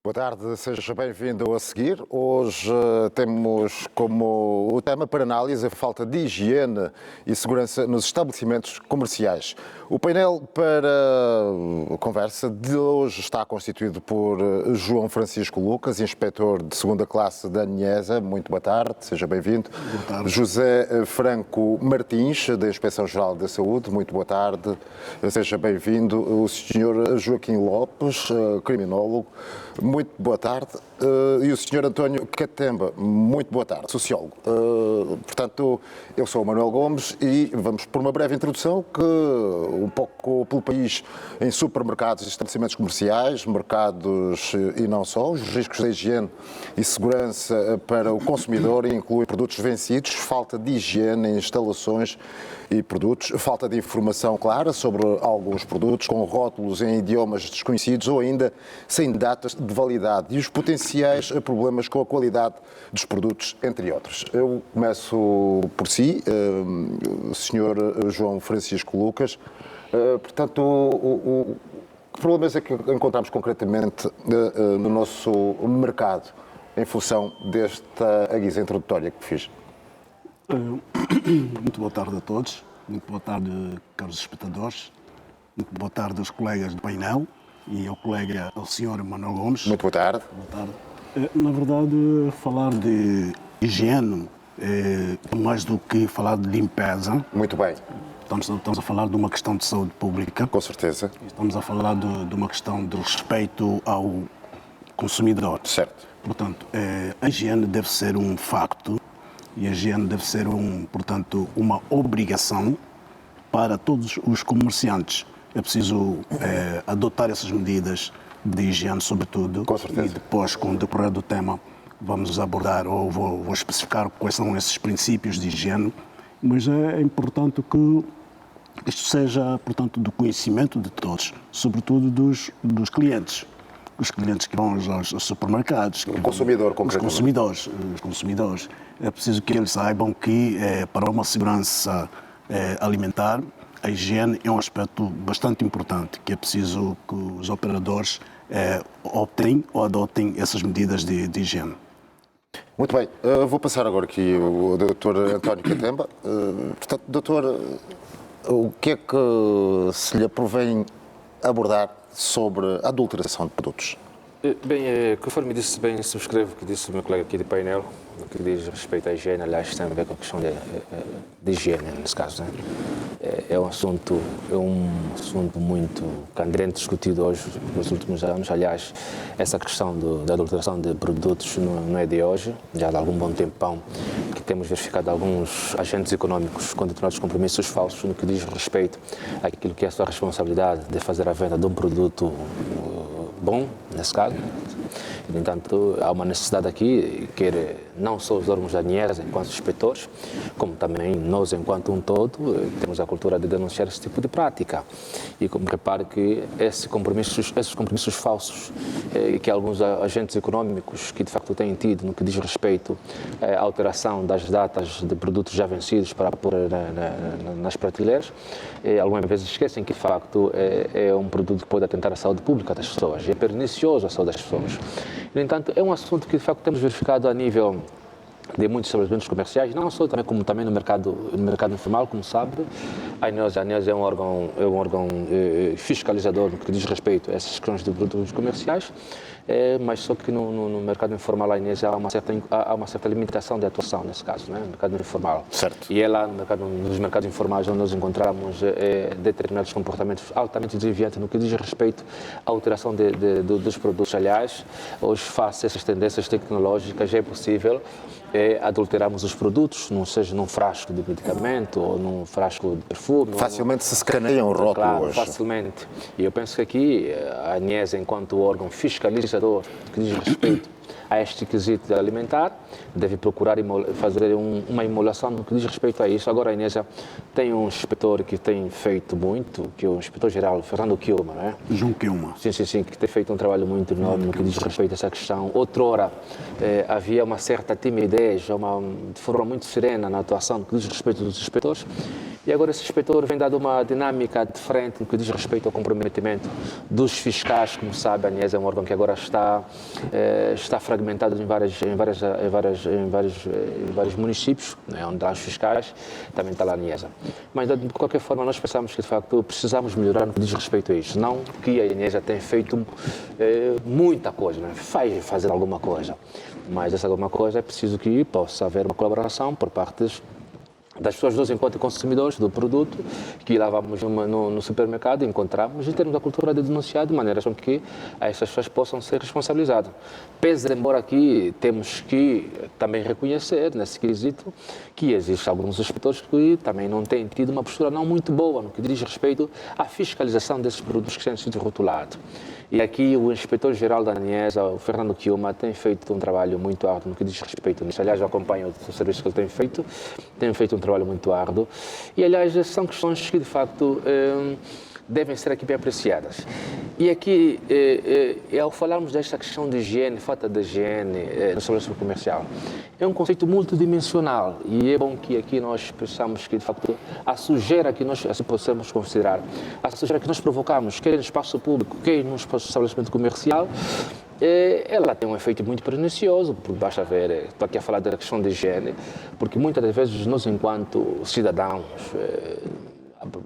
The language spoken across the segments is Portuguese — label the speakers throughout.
Speaker 1: Boa tarde, seja bem-vindo a seguir. Hoje temos como o tema para análise a falta de higiene e segurança nos estabelecimentos comerciais. O painel para a conversa de hoje está constituído por João Francisco Lucas, inspetor de segunda classe da ANESA. Muito boa tarde, seja bem-vindo.
Speaker 2: Boa tarde.
Speaker 1: José Franco Martins, da Inspeção-Geral da Saúde. Muito boa tarde, seja bem-vindo. O senhor Joaquim Lopes, criminólogo. Muito boa tarde. E o Sr. António Catemba, muito boa tarde, sociólogo. Portanto, eu sou o Manuel Gomes e vamos por uma breve introdução que um pouco pelo país em supermercados e estabelecimentos comerciais, mercados e não só, os riscos de higiene e segurança para o consumidor incluem produtos vencidos, falta de higiene em instalações e produtos, falta de informação clara sobre alguns produtos com rótulos em idiomas desconhecidos ou ainda sem datas de validade e os potenciais problemas com a qualidade dos produtos, entre outros. Eu começo por si, Sr. João Francisco Lucas. Portanto, que problemas é que encontramos concretamente no nosso mercado em função desta guisa introdutória que fiz?
Speaker 2: Muito boa tarde a todos, muito boa tarde, caros espectadores, muito boa tarde aos colegas do painel e ao colega, ao Sr. Manuel Gomes.
Speaker 1: Muito boa tarde.
Speaker 2: Boa tarde. Na verdade, falar de higiene é mais do que falar de limpeza.
Speaker 1: Muito bem.
Speaker 2: Estamos a falar de uma questão de saúde pública.
Speaker 1: Com certeza.
Speaker 2: Estamos a falar de uma questão de respeito ao consumidor.
Speaker 1: Certo.
Speaker 2: Portanto, a higiene deve ser um facto. E a higiene deve ser, portanto, uma obrigação para todos os comerciantes. É preciso adotar essas medidas de higiene, sobretudo.
Speaker 1: Com certeza.
Speaker 2: E depois, com o decorrer do tema, vamos abordar ou vou especificar quais são esses princípios de higiene. Mas é importante que isto seja, portanto, do conhecimento de todos, sobretudo dos clientes. Os clientes que vão aos supermercados.
Speaker 1: O consumidor, concretamente.
Speaker 2: Os consumidores. É preciso que eles saibam que, para uma segurança alimentar, a higiene é um aspecto bastante importante, que é preciso que os operadores optem ou adotem essas medidas de higiene.
Speaker 1: Muito bem. Vou passar agora aqui o Dr. António Catemba. Portanto, doutor, o que é que se lhe aprovém abordar sobre a adulteração de produtos?
Speaker 3: Bem, conforme disse bem, subscrevo o que disse o meu colega aqui de painel, no que diz respeito à higiene, aliás, tem a ver com a questão de higiene, nesse caso. Né? É um assunto muito candente, discutido hoje, nos últimos anos. Aliás, essa questão da adulteração de produtos não é de hoje, já de algum bom tempão, que temos verificado alguns agentes econômicos com determinados compromissos falsos no que diz respeito àquilo que é a sua responsabilidade de fazer a venda de um produto bom, nesse caso. No entanto, há uma necessidade aqui, quer não só os órgãos da ANESA enquanto inspetores, como também nós enquanto um todo, temos a cultura de denunciar esse tipo de prática. E como repare que esses compromissos falsos que alguns agentes econômicos que de facto têm tido no que diz respeito à alteração das datas de produtos já vencidos para pôr nas prateleiras, algumas vezes esquecem que de facto é um produto que pode atentar à saúde pública das pessoas, é pernicioso à saúde das pessoas. No entanto, é um assunto que de facto temos verificado a nível de muitos estabelecimentos comerciais, não só também como também no mercado informal, como sabe. A ANESA é um órgão fiscalizador no que diz respeito a essas questões de produtos comerciais, mas só que no mercado informal a ANESA há uma certa limitação de atuação nesse caso, né? No mercado informal.
Speaker 1: Certo.
Speaker 3: E é lá nos mercados informais onde nós encontramos determinados comportamentos altamente desviantes no que diz respeito à alteração dos produtos. Aliás, hoje, face a essas tendências tecnológicas, é possível adulterarmos os produtos, não seja num frasco de medicamento ou num frasco de perfume.
Speaker 1: Facilmente se escaneiam o rótulo
Speaker 3: claro,
Speaker 1: hoje.
Speaker 3: Facilmente. E eu penso que aqui a ANESA, enquanto órgão fiscalizador que diz respeito a este quesito alimentar, deve procurar fazer uma emulação no que diz respeito a isso. Agora a ANESA tem um inspetor que tem feito muito, que é o inspetor-geral, Fernando Kiuma, não é?
Speaker 2: João Kiuma.
Speaker 3: Sim, que tem feito um trabalho muito enorme no que diz respeito a essa questão. Outrora havia uma certa timidez, de forma muito serena na atuação no que diz respeito dos inspetores. E agora esse inspetor vem dado uma dinâmica diferente no que diz respeito ao comprometimento dos fiscais. Como sabe, a ANES é um órgão que agora está fragmentado em vários municípios, né, onde há os fiscais, também está lá a ANES. Mas, de qualquer forma, nós pensamos que, de facto, precisamos melhorar no que diz respeito a isso. Não que a ANES já tenha feito muita coisa, né? Fazer alguma coisa. Mas essa alguma coisa é preciso que possa haver uma colaboração por parte das pessoas enquanto consumidores do produto, que lá vamos no supermercado e encontramos, e termos a cultura de denunciar de maneira com que essas pessoas possam ser responsabilizadas. Pese embora aqui temos que também reconhecer, nesse quesito, que existem alguns inspetores que também não têm tido uma postura não muito boa no que diz respeito à fiscalização desses produtos que têm sido rotulados. E aqui o inspetor-geral da ANES, o Fernando Kiuma, tem feito um trabalho muito árduo no que diz respeito a isso. Aliás, eu acompanho o serviço que ele tem feito um trabalho muito árduo. E, aliás, são questões que, de facto, devem ser aqui bem apreciadas. E aqui, ao falarmos desta questão de higiene, falta de higiene no estabelecimento comercial, é um conceito multidimensional e é bom que aqui nós pensamos que, de facto, a sujeira que nós assim possamos considerar, a sujeira que nós provocamos, quer no espaço público, quer no espaço estabelecimento comercial, ela tem um efeito muito pernicioso, porque basta ver, estou aqui a falar da questão de higiene, porque muitas das vezes nós, enquanto cidadãos,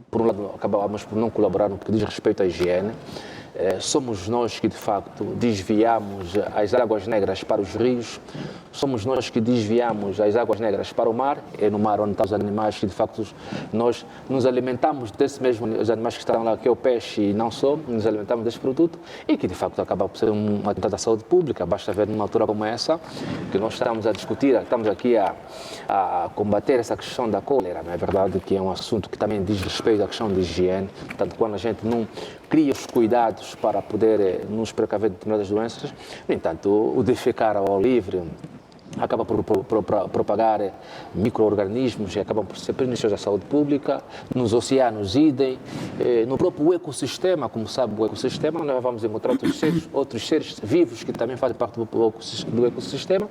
Speaker 3: por um lado, acabamos por não colaborar no que diz respeito à higiene. Somos nós que, de facto, desviamos as águas negras para os rios, somos nós que desviamos as águas negras para o mar, é no mar onde estão os animais que, de facto, nós nos alimentamos desse mesmo, os animais que estão lá, que é o peixe e não só, nos alimentamos desse produto e que, de facto, acaba por ser um atentado à saúde pública. Basta ver numa altura como essa, que nós estamos a discutir, estamos aqui a combater essa questão da cólera, não é verdade, que é um assunto que também diz respeito à questão de higiene, portanto, quando a gente não cria os cuidados para poder nos precaver de determinadas doenças. No entanto, o defecar ao ar livre acaba por propagar micro-organismos e acabam por ser perniciosos à saúde pública, nos oceanos idem, no próprio ecossistema, como sabe o ecossistema, nós vamos encontrar outros seres vivos que também fazem parte do ecossistema,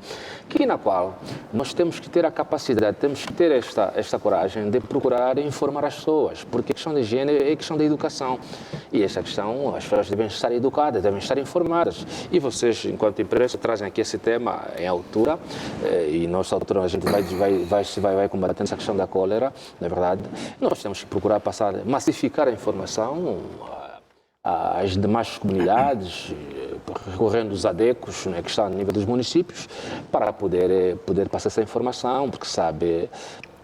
Speaker 3: na qual nós temos que ter a capacidade, temos que ter esta coragem de procurar informar as pessoas, porque a questão da higiene é questão da educação e esta questão, as pessoas devem estar educadas, devem estar informadas e vocês, enquanto empresa, trazem aqui esse tema em altura. E nós, a gente vai combatendo essa questão da cólera, na verdade. Nós temos que procurar massificar a informação às demais comunidades, recorrendo aos ADECOs, né, que estão a nível dos municípios, para poder passar essa informação, porque sabe,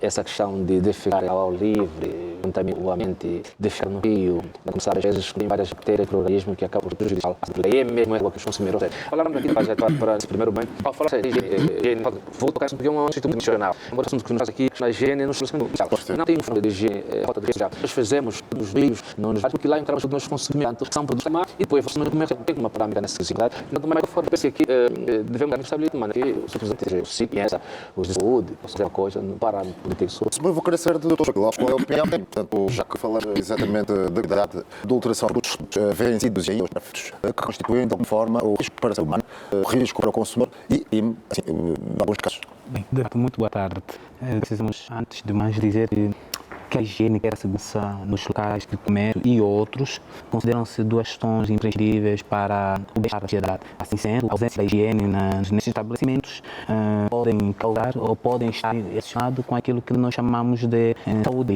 Speaker 3: essa questão de defecar ao ar livre, também o ambiente defecar no rio, como sabe, às vezes tem várias bactérias, micro-organismos que acabam por prejudicar. E é mesmo a água que os consumidores têm. Falamos aqui para esse primeiro momento, ao falar de higiene, vou tocar isso porque é um assunto muito emocional. É um assunto que nos faz aqui na higiene no estabelecimento comercial. Não tem um de higiene, falta de higiene. Nós fazemos nos rios, porque lá entramos nos consumimentos, são produtos da mar e depois você no comércio tem uma parâmetro nessa necessidade. Então, de uma forma, penso que aqui devemos estabelecer de maneira que os representantes, os de saúde, possam fazer uma coisa no parâmetro.
Speaker 1: Eu vou querer saber do Dr. Lopes qual é a opinião, portanto, já que falamos exatamente da gravidade da adulteração de produtos vencidos e que constituem, de alguma forma, o risco para o ser humano, o risco para o consumidor e assim, em alguns casos.
Speaker 4: Bem, muito boa tarde. Precisamos, antes de mais, dizer que a higiene e a segurança nos locais de comércio e outros consideram-se duas questões imprescindíveis para o bem-estar da sociedade. Assim sendo, a ausência da higiene nesses estabelecimentos podem causar ou podem estar relacionados com aquilo que nós chamamos de saúde.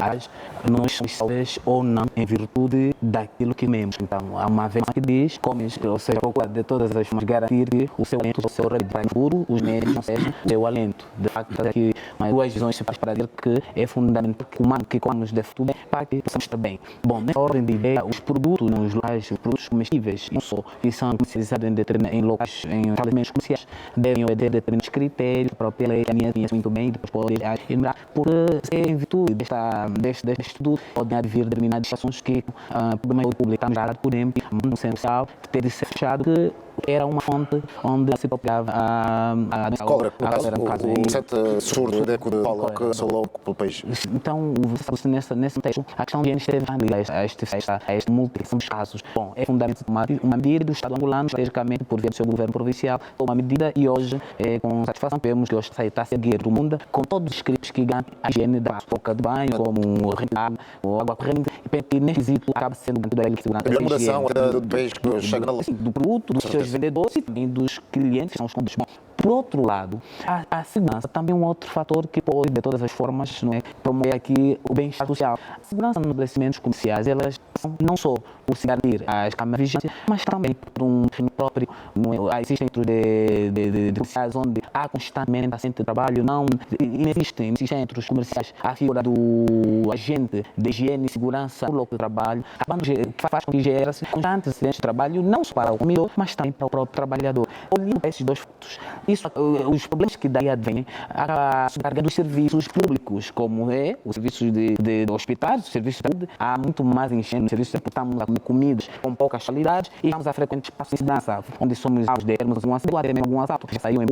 Speaker 4: Nós somos saudáveis ou não em virtude daquilo que comemos. Então, há uma vez que diz, ou seja, procura de todas as formas garantir que o seu alento, o seu rebanho puro, os médicos não sejam o seu alento. De facto, aqui duas visões se faz para dizer que é fundamental que o humano que comemos deve tudo para que possamos estar bem. Bom, nessa ordem de ideia, os produtos nos locais, os produtos comestíveis, não só que são comercializados em locais, em estabelecimentos comerciais, devem obedecer determinados critérios, a própria lei que a minha conhece muito bem, depois pode enumerar, porque em virtude deste estudo podem advir determinadas situações que, por meio público, estamos já por exemplo, no centro social, ter de ser fechado que era uma fonte onde se propagava a doença.
Speaker 1: Cólera,
Speaker 4: a cólera, no caso.
Speaker 1: o recente surto de cólera que assolou pelo país.
Speaker 4: Então, nesse texto, a questão de higiene esteve ligada a este multiplicação dos casos. Bom, é fundamental uma medida do Estado angolano, estrategicamente, por via do seu governo provincial, uma medida e hoje, com satisfação, vemos que hoje está a seguir do mundo, com todos os scripts que garantem a higiene da boca de banho, como água corrente, e que nesse quesito acaba sendo garantido a ele segurança.
Speaker 1: A mudação do país que chega na
Speaker 4: do produto, dos seus vendedores e também dos clientes que são os compradores. Bom, por outro lado, a segurança também é um outro fator que pode, de todas as formas, não é, promover aqui o bem-estar social. A segurança nos estabelecimentos comerciais, elas são não só por se garantir as câmaras de vigilância, mas também por um fim próprio. Não é, existem centros de comerciais onde há constantemente assento de trabalho, não existem nesses centros comerciais a figura do agente de higiene e segurança no local de trabalho, que faz com que gere-se constantes acidentes de trabalho, não só para o consumidor, mas também para o próprio trabalhador. Olhando para esses dois fatos, os problemas que daí advêm, a sobrecarga dos serviços públicos, como os serviços de hospitais, os serviços de saúde, há muito mais enchendo nos serviços, estamos a comer comidas com poucas qualidades e estamos a frequentar espaços de segurança, onde somos alvos de termos um assalto, até mesmo algum assalto.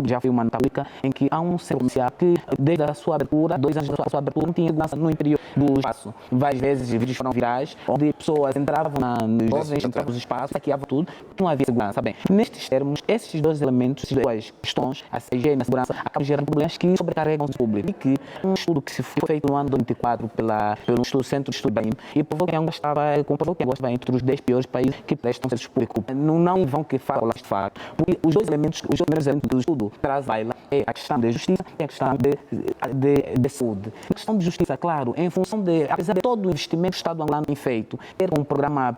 Speaker 4: Já foi uma nota pública em que há um centro comercial que, desde a sua abertura, 2 anos da sua abertura, não tinha segurança no interior do espaço. Várias vezes vídeos foram virais, onde pessoas entravam nos espaços, saqueavam tudo, não havia segurança. Bem, nestes termos, esses dois elementos, essas duas questões, a higiene e a segurança, acabam gerando problemas que sobrecarregam o público. E que um estudo que se foi feito no ano 2024 pelo Centro de Estudo BAIM e comprovou que Angola estava entre os 10 piores países que prestam serviços públicos. Não vão que falar de facto. Porque os primeiros elementos do estudo traz baila é a questão da justiça e a questão de saúde. A questão de justiça, claro, em função apesar de todo o investimento que o Estado angolano tem feito, ter um programa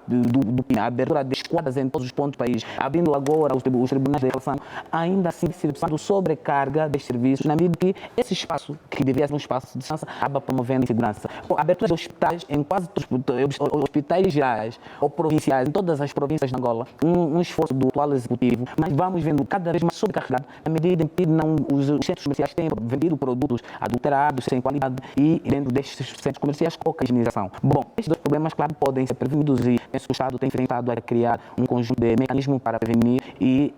Speaker 4: a abertura de esquadras em todos os pontos do país, abrindo agora os tribunais de relação, ainda assim se passando sobrecarga dos serviços, na medida que esse espaço, que deveria ser um espaço de segurança, acaba promovendo insegurança. A abertura de hospitais em quase todos os hospitais gerais ou provinciais, em todas as províncias de Angola, um esforço do atual executivo, mas vamos vendo cada vez mais sobrecarregado, na medida em que os centros comerciais têm vendido produtos adulterados, sem qualidade, e dentro destes centros comerciais, pouca higienização. Bom, estes dois problemas, claro, podem ser prevenidos e penso que o Estado tem enfrentado a criar um conjunto de mecanismos para prevenir e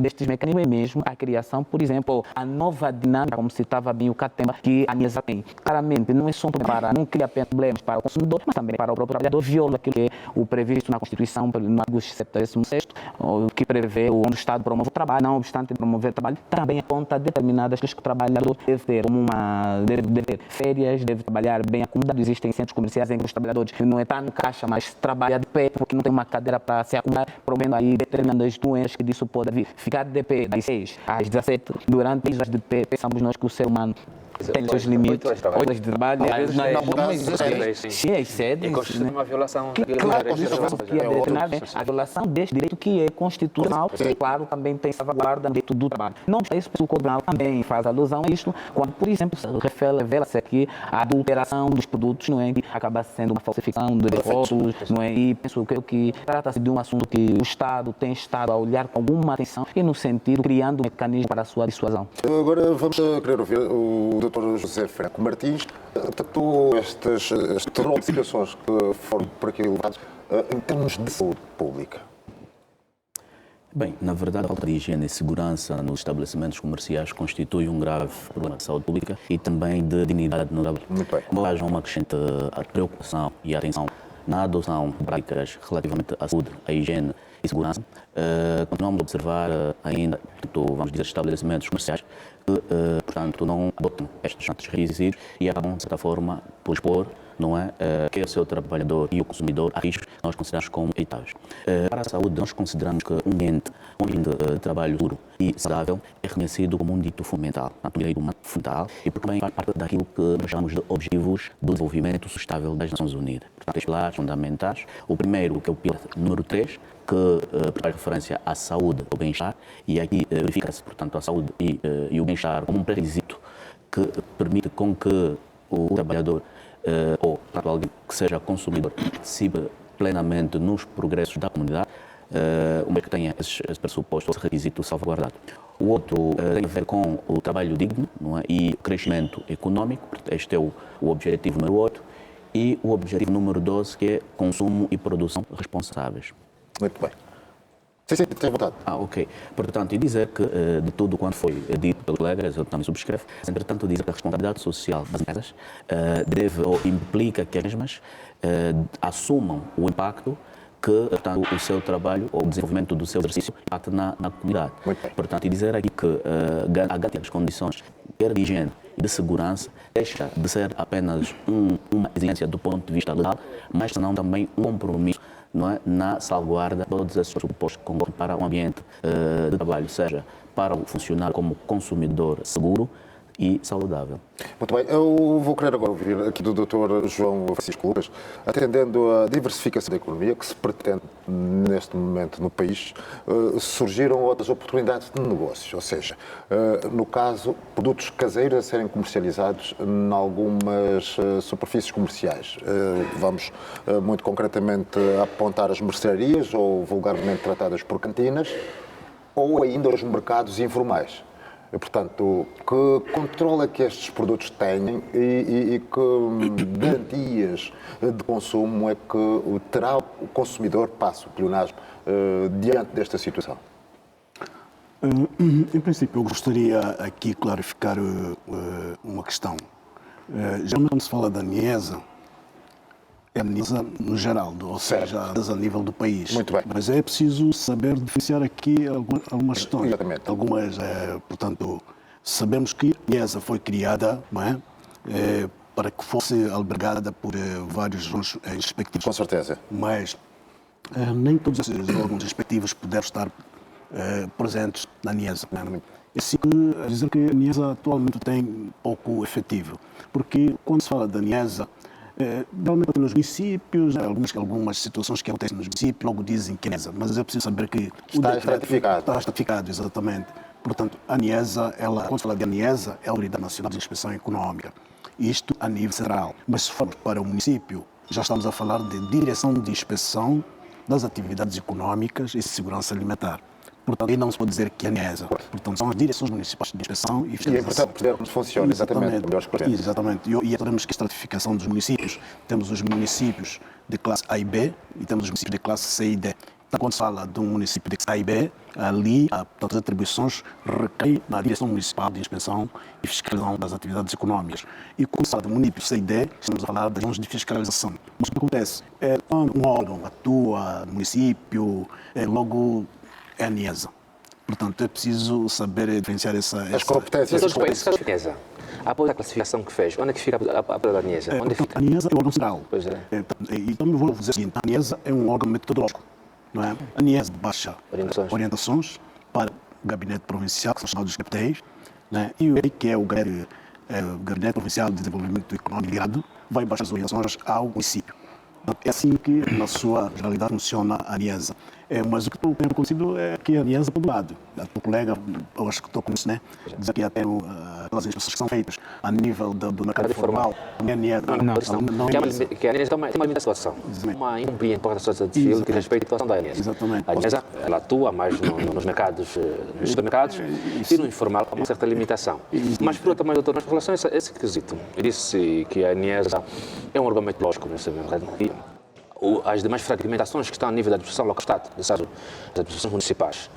Speaker 4: destes mecanismos é mesmo a criação, por exemplo, a nova dinâmica, como citava bem o Catemba, que a NIESA tem. Claramente, não é só não cria apenas problemas para o consumidor, mas também para o próprio trabalhador, viola aquilo que é o previsto na Constituição, no artigo 76, que prevê onde o Estado promove o trabalho, não obstante promover o trabalho, também aponta determinadas coisas que o trabalhador deve ter, deve ter férias, deve trabalhar bem acomodado. Existem centros comerciais em que os trabalhadores não estão no caixa, mas trabalham de pé, porque não tem uma cadeira para se acomodar, promovendo aí determinadas doenças que disso pode ficar de pé das 6 às 17, durante 6 horas de pé, pensamos nós que o ser humano tem os seus limites, 8 horas de trabalho,
Speaker 3: às vezes
Speaker 4: sim, excede.
Speaker 3: É constitui uma violação
Speaker 4: a violação deste direito que é constitucional e, claro, também tem salvaguarda no direito do trabalho. Não para isso, o Código Penal também faz alusão a isto, quando, por exemplo, revela-se aqui a adulteração dos produtos, não é, que acaba sendo uma falsificação de rótulos, não é, e penso que trata-se de um assunto que o Estado tem estado a olhar com alguma atenção e no sentido criando um mecanismo para a sua dissuasão.
Speaker 1: Agora vamos querer ouvir o Dr. José Franco Martins, tanto estas notificações que foram por aqui levadas em termos de saúde pública.
Speaker 5: Bem, na verdade, a falta de higiene e segurança nos estabelecimentos comerciais constitui um grave problema de saúde pública e também de dignidade no trabalho.
Speaker 1: Muito bem.
Speaker 5: Como haja uma crescente preocupação e atenção na adoção de práticas relativamente à saúde, à higiene e segurança, continuamos a observar ainda, vamos dizer, estabelecimentos comerciais que, portanto, não adotam estes requisitos e acabam, de certa forma, por expor, não é, que é o seu trabalhador e o consumidor a riscos que nós consideramos como evitáveis. Para a saúde, nós consideramos que um ambiente de trabalho seguro e saudável é reconhecido como um direito fundamental, um direito humano fundamental, e porque também faz parte daquilo que nós chamamos de Objetivos de Desenvolvimento Sustentável das Nações Unidas. Portanto, estes pilares fundamentais, o primeiro, que é o pilar número 3, que faz referência à saúde e ao bem-estar, e aqui verifica-se, portanto, a saúde e o bem-estar como um pré-requisito que permite com que o trabalhador ou alguém que seja consumidor participe plenamente nos progressos da comunidade, uma vez que tenha esse pressuposto, esse requisito salvaguardado. O outro tem a ver com o trabalho digno, não é? E o crescimento econômico, este é o objetivo número 8, e o objetivo número 12, que é consumo e produção responsáveis.
Speaker 1: Muito bem. Sim, tem vontade.
Speaker 5: Ok. Portanto, e dizer que de tudo quanto foi dito pelos colegas, eu também subscrevo, entretanto dizer que a responsabilidade social das empresas deve ou implica que as mesmas assumam o impacto que, portanto, o seu trabalho ou o desenvolvimento do seu exercício impacta na comunidade. Portanto, e dizer aqui que a garantia das condições de higiene e de segurança deixa de ser apenas uma exigência do ponto de vista legal, mas não também um compromisso, não é, na salvaguarda de todos esses pressupostos que concorrem para um ambiente de trabalho, seja para o funcionário como consumidor seguro e saudável.
Speaker 1: Muito bem, eu vou querer agora ouvir aqui do Dr. João Francisco Lucas, atendendo à diversificação da economia que se pretende neste momento no país, surgiram outras oportunidades de negócios, ou seja, no caso, produtos caseiros a serem comercializados em algumas superfícies comerciais. Vamos muito concretamente apontar as mercearias, ou vulgarmente tratadas por cantinas, ou ainda os mercados informais. Portanto, que controle é que estes produtos têm e que garantias de consumo é que terá o consumidor, passo o pleonasmo, diante desta situação?
Speaker 2: Em princípio, eu gostaria aqui clarificar uma questão. Geralmente, quando se fala da ANIESA, é a ANIESA no geral, ou seja, a nível do país.
Speaker 1: Muito bem.
Speaker 2: Mas é preciso saber diferenciar aqui algumas questões.
Speaker 1: Exatamente.
Speaker 2: Algumas, portanto, sabemos que a ANIESA foi criada, não é? Para que fosse albergada por vários órgãos respectivos.
Speaker 1: Com certeza.
Speaker 2: Mas nem todos esses órgãos respectivos puderam estar presentes na ANIESA. É assim que dizer que a ANIESA atualmente tem pouco efetivo, porque quando se fala da ANIESA, realmente nos municípios, algumas situações que acontecem nos municípios, logo dizem que é ANIESA, mas é preciso saber que
Speaker 1: Está estratificado.
Speaker 2: Está estratificado, exatamente. Portanto, a ANIESA, quando se fala de ANIESA, é a Autoridade Nacional de Inspeção Econômica. Isto a nível central. Mas se formos para o município, já estamos a falar de Direção de Inspeção das Atividades Econômicas e Segurança Alimentar. Portanto, aí não se pode dizer que é a ANIESA. Portanto, são as direções municipais de inspeção e
Speaker 1: E é
Speaker 2: fiscalização.
Speaker 1: importante perceber como funciona, exatamente, melhor esclarecer.
Speaker 2: Exatamente. E temos que a estratificação dos municípios. Temos os municípios de classe A e B e temos os municípios de classe C e D. Então, quando se fala de um município de classe A e B, ali, portanto, as atribuições recaem na Direção Municipal de Inspeção e Fiscalização das Atividades Econômicas. E quando se fala de município C e D, estamos a falar das zonas de fiscalização. Mas o que acontece? Quando um órgão atua no município, logo é a ANIESA. Portanto, é preciso saber diferenciar
Speaker 1: As competências.
Speaker 3: Mas hoje, a ANIESA, após a classificação que fez, onde é que fica a da ANIESA? Onde fica?
Speaker 2: A ANIESA é o órgão central.
Speaker 3: Pois é.
Speaker 2: E também vou dizer o seguinte, a ANIESA é um órgão metodológico. Não é? A ANIESA baixa orientações para o Gabinete Provincial, que são chamados GPTs, né? E o EI, que é o Gabinete Provincial de Desenvolvimento Econômico Integrado, vai baixar as orientações ao município. É assim que, na sua generalidade, funciona a ANIESA. Mas o que tem acontecido é que a ANIESA é do lado. O colega, eu acho que estou com isso, né? Diz aqui até aquelas inspeções que são feitas a nível do mercado informal. A ANIESA não é isso.
Speaker 3: Que a ANIESA tem uma limitação, uma incompreensão da sociedade civil que respeita a atuação da ANIESA.
Speaker 2: Exatamente.
Speaker 3: A ANIESA, ela atua mais nos mercados, nos supermercados, e no informal com uma certa limitação. Mas, por outro lado, doutor, em relação a esse quesito, eu disse que a ANIESA é um órgão metodológico, não sei mesmo, e as demais fragmentações que estão a nível da administração local Estado, das administrações municipais,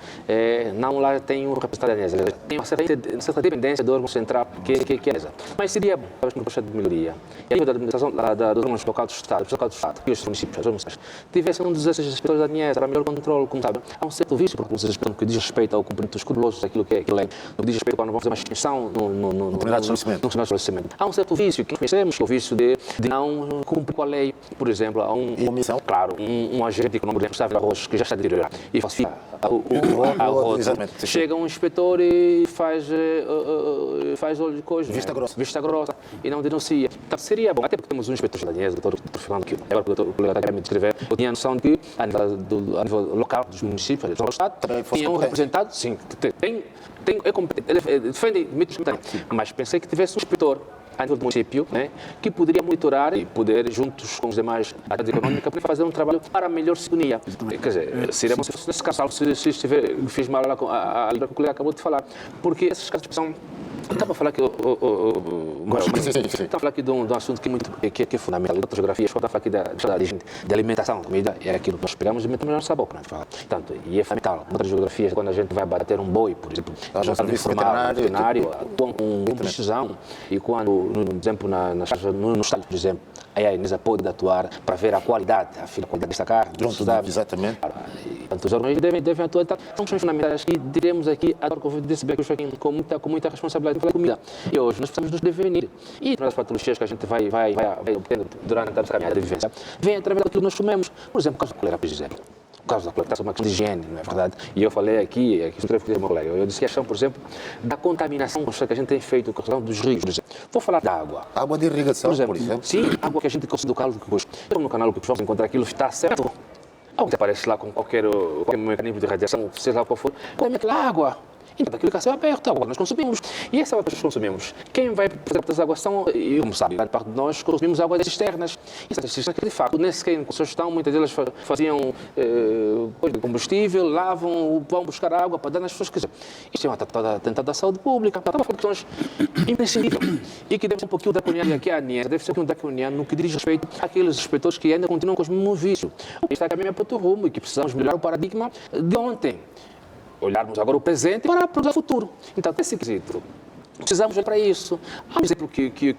Speaker 3: não lá tem um representante da ANIESA, tem uma certa dependência do órgão central que é a ANIESA. Mas seria bom, talvez, uma proposta de melhoria. E a nível da administração dos órgãos local do Estado, e os municípios, as municípios, tivessem um desses inspetores da ANIESA para melhor controle, como sabe, há um certo vício por que diz respeito ao cumprimento dos escrupulosos, aquilo que é lei, no que diz respeito quando vamos fazer uma extensão no estabelecimento. Há um certo vício que nós conhecemos, que é o vício de não cumprir com a lei. Por exemplo, há um agente econômico responsável de arroz que já está deteriorado e falsifica o arroz. Chega um inspetor e faz olho de coisa, vista grossa e não denuncia. Então, seria bom, até porque temos um inspetor da ANIESA, o doutor Fernando, que agora o colega está querendo me descrever, eu tinha a noção de que a nível local dos municípios, do Estado, tinha um representante, sim, é competente, ele defende mitos, mas pensei que tivesse um inspetor a nível do município, né, que poderia monitorar e poder, juntos com os demais áreas econômicas, fazer um trabalho para melhor sintonia. Quer dizer, seria bom se nesse caso, se fiz mal a língua que o colega acabou de falar, porque esses casos são Estava a falar que estava a falar aqui de um assunto que é muito que é fundamental. Outra geografia, estava a falar aqui de alimentação, comida é aquilo que nós pegamos e metemos na nossa boca, não é? Portanto, e é fundamental. Outras geografias, quando a gente vai bater um boi, por exemplo, já está veterinário, atuam com precisão e quando, por exemplo, no estádio, por exemplo, aí a Inesa pode atuar para ver a qualidade desta carne.
Speaker 1: Exatamente.
Speaker 3: Portanto, os órgãos devem atuar. São questões fundamentais que diremos aqui, agora que eu disse bem com muita responsabilidade de falar comida. E hoje nós precisamos nos definir. E uma das patologias que a gente vai obtendo durante a caminhada de vivência vem através daquilo que nós comemos. Por exemplo, o caso da colera, por exemplo. O caso da colera está uma questão de higiene, não é verdade? E eu falei aqui escrevo com o meu colega, eu disse que a questão, por exemplo, da contaminação que a gente tem feito com a questão dos rios, por exemplo. Vou falar da água.
Speaker 1: Água de irrigação, por exemplo.
Speaker 3: Sim, água que a gente consome do calo que custa. Então, no canal que vamos encontrar aquilo está certo. Algo que aparece lá com qualquer mecanismo de radiação, seja lá qual for, come aquela água. Então, aquilo que é céu aberto, agora nós consumimos. E essa água que nós consumimos, quem vai fazer as águas são, e como sabe, grande parte de nós consumimos águas cisternas. E essas cisternas, de facto, nesse que em estão, muitas delas faziam combustível, lavam, vão buscar água para dar nas pessoas. Quer dizer, isto é um atentado da saúde pública. Estava a falar de questões imprescindíveis. E que deve ser um pouquinho draconiano, aqui a ANIES, deve ser um pouquinho draconiano no que diz respeito àqueles inspetores que ainda continuam com os mesmos vícios. Isto está a caminhar para outro rumo e que precisamos melhorar o paradigma de ontem. Olharmos agora o presente para o futuro. Então, esse quesito, precisamos olhar para isso. Há um exemplo que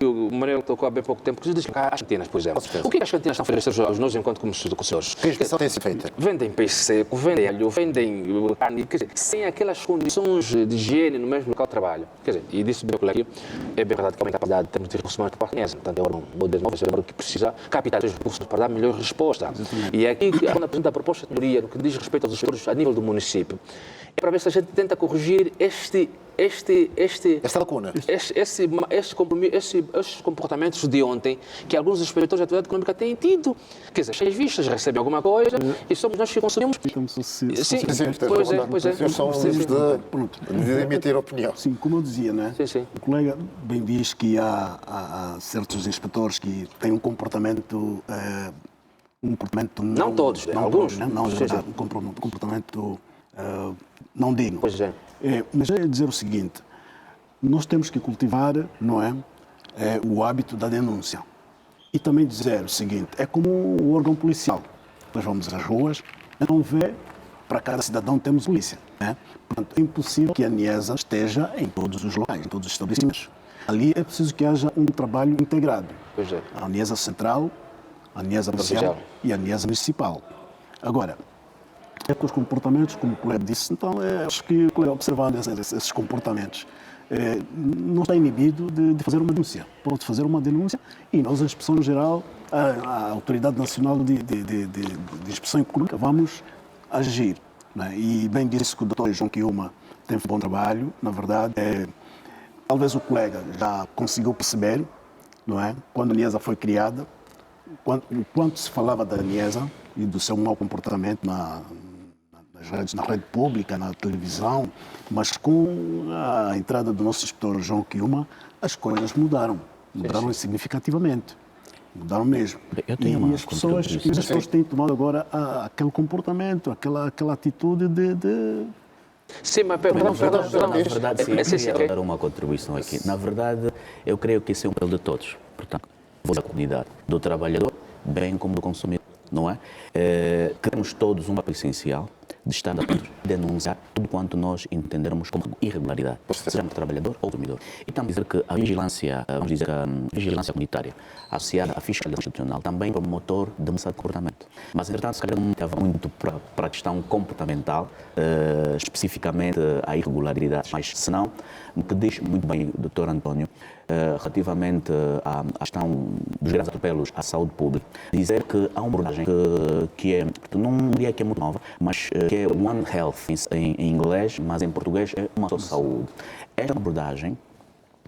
Speaker 3: o Manuel tocou há bem pouco tempo, que diz que as cantinas, por exemplo. O que as cantinas estão a oferecer aos nossos enquanto consumidores?
Speaker 1: Que inspeção tem sido feita?
Speaker 3: Vendem peixe seco, vendem alho, vendem carne, quer dizer, sem aquelas condições de higiene no mesmo local de trabalho. Quer dizer, e disse bem aqui, é bem verdade que aumenta a capacidade de termos de recursos humanos que conhecem. Portanto, é um modelo novo, que precisa captar os recursos para dar melhor resposta. Exatamente. E é aqui, quando apresenta a proposta de melhoria no que diz respeito aos inspetores a nível do município, é para ver se a gente tenta corrigir
Speaker 1: esta lacuna.
Speaker 3: Estes comportamentos de ontem que alguns inspetores de atividade econômica têm tido. Quer dizer, as vistas recebem alguma coisa e somos nós que consumimos.
Speaker 1: Pois é. Eles são livres de emitir opinião.
Speaker 2: Sim, como eu dizia, né?
Speaker 3: Sim.
Speaker 2: O colega bem diz que há certos inspetores que têm um comportamento
Speaker 3: não todos, alguns.
Speaker 2: Um comportamento não digno.
Speaker 3: Pois é.
Speaker 2: Mas é dizer o seguinte, nós temos que cultivar, não é, o hábito da denúncia. E também dizer o seguinte, é como o órgão policial. Nós vamos às ruas, não vê, para cada cidadão temos polícia. Né? Portanto, é impossível que a ANIESA esteja em todos os locais, em todos os estabelecimentos. Ali é preciso que haja um trabalho integrado.
Speaker 3: Pois é.
Speaker 2: A ANIESA Central, a ANIESA Provincial e a ANIESA Municipal. Agora, com os comportamentos, como o colega disse, então acho que o colega observando esses comportamentos não está inibido de fazer uma denúncia. Pode fazer uma denúncia e nós, a Inspeção Geral, a Autoridade Nacional de Inspeção Econômica, vamos agir. Né? E bem disse que o Dr. João Quiuma tem feito um bom trabalho, na verdade. Talvez o colega já conseguiu perceber, não é? Quando a ANIESA foi criada, quanto se falava da ANIESA e do seu mau comportamento na rede pública, na televisão, mas com a entrada do nosso inspetor João Quiuma, as coisas mudaram significativamente. Mudaram mesmo. E as pessoas têm tomado agora aquele comportamento, aquela atitude de...
Speaker 3: Sim, mas perdão.
Speaker 5: Na verdade, sim, eu queria dar uma contribuição aqui. Na verdade, eu creio que esse é um papel de todos. Portanto, da comunidade, do trabalhador, bem como do consumidor, não é? Queremos todos um papel essencial de estar atentos, denunciar tudo quanto nós entendermos como irregularidade, seja trabalhador ou consumidor. E também dizer que a vigilância, vamos dizer, a vigilância comunitária associada à fiscalização institucional também é promotor de mudança de comportamento. Mas, entretanto, se calhar não estava muito para a questão comportamental, especificamente a irregularidades, mas senão, no que diz muito bem o Dr. António, relativamente à questão dos grandes atropelos à saúde pública, dizer que há uma abordagem que é, não diria que é muito nova, mas que é One Health em inglês, mas em português é uma só saúde. Esta é uma abordagem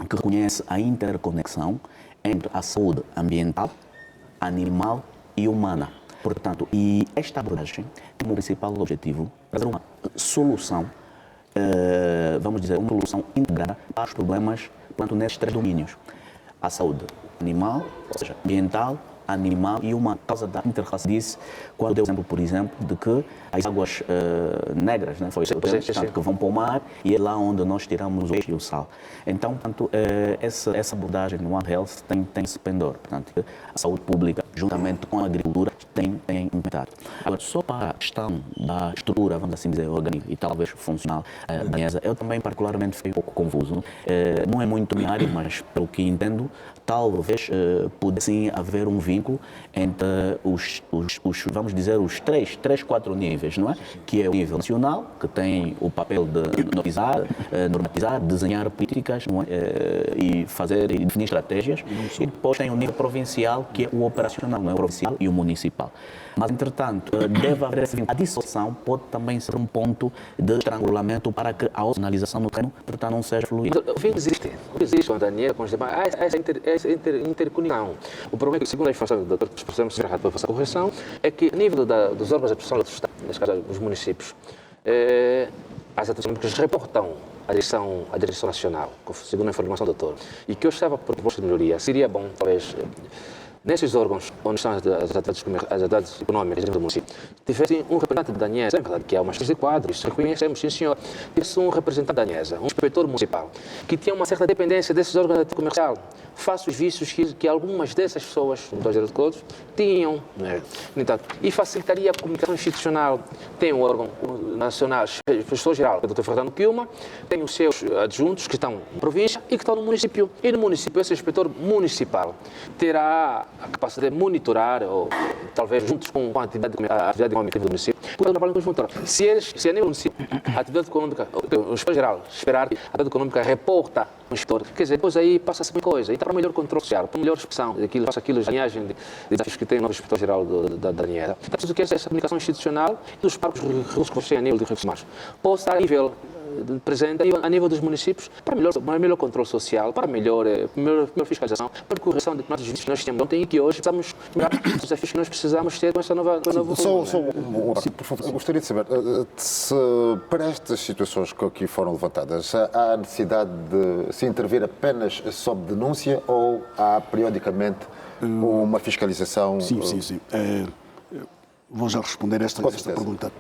Speaker 5: que reconhece a interconexão entre a saúde ambiental, animal e humana. Portanto, e esta abordagem tem como principal objetivo trazer uma solução, vamos dizer, uma solução integrada para os problemas, portanto, nesses três domínios. A saúde animal, ou seja, ambiental animal e uma causa da interracialice, quando deu o exemplo, por exemplo, de que as águas negras, né, foi portanto, que vão para o mar e é lá onde nós tiramos o peixe e o sal. Então, portanto, essa abordagem no One Health tem esse pendor. Portanto, a saúde pública, juntamente com a agricultura, tem implementado. Agora, só para a questão da estrutura, vamos assim dizer, orgânica e talvez funcional da NIESA, eu também particularmente fiquei um pouco confuso. Não é muito minha área, mas pelo que entendo, talvez pudesse haver um vínculo entre vamos dizer, os três, quatro níveis, não é? Que é o nível nacional, que tem o papel de normatizar, desenhar políticas, não é? E definir estratégias. E depois tem o nível provincial, que é o operacional, não é? O provincial e o municipal. Mas, entretanto, deve haver esse vínculo. A dissociação pode também ser um ponto de estrangulamento para que a operacionalização no terreno, portanto, não seja fluida.
Speaker 3: O vínculo existe com a Daniela, com os demais. Há essa interconexão. O problema é que, segundo a informação do Dr. Professor Serrado, para fazer a correção, é que, a nível dos órgãos de produção do Estado, neste caso, os municípios, as autoridades reportam a direção nacional, segundo a informação do doutor, e que eu estava por proposta de melhoria. Seria bom, talvez, nesses órgãos onde estão as atividades econômicas do município, tivessem um representante da ANESA, é verdade que há uma espécie de quadro, isso reconhecemos, sim senhor, tivesse um representante da ANESA, um inspetor municipal, que tinha uma certa dependência desses órgãos de atividade comercial, face os vícios que algumas dessas pessoas, não estou a dizer de todos, tinham, né? E facilitaria a comunicação institucional. Tem um órgão nacional, professor-geral, o Dr. Fernando Piuma, tem os seus adjuntos que estão na província e que estão no município. E no município, esse inspetor municipal terá a capacidade de monitorar, ou talvez juntos com a atividade econômica do município, porque trabalham com os monitores. Se a nível do município, a atividade econômica, o inspetor-geral, esperar que a atividade econômica reporta o inspetor, quer dizer, depois aí passa-se uma coisa, e está para melhor controle social, para melhor expressão daquilo, passa aquilo, a linhagem de desafios que tem o novo inspetor-geral da ANESA. Então, preciso que essa comunicação institucional e dos próprios recursos que você a nível de recursos humanos possa estar a nível presente a nível dos municípios para melhor controle social, para melhor fiscalização, para correção de nossos vícios que nós temos ontem e que hoje precisamos melhorar os desafios que nós precisamos ter com essa nova
Speaker 1: por favor, eu gostaria de saber se para estas situações que aqui foram levantadas há necessidade de se intervir apenas sob denúncia ou há periodicamente uma fiscalização?
Speaker 2: Sim. Vou já responder esta pergunta.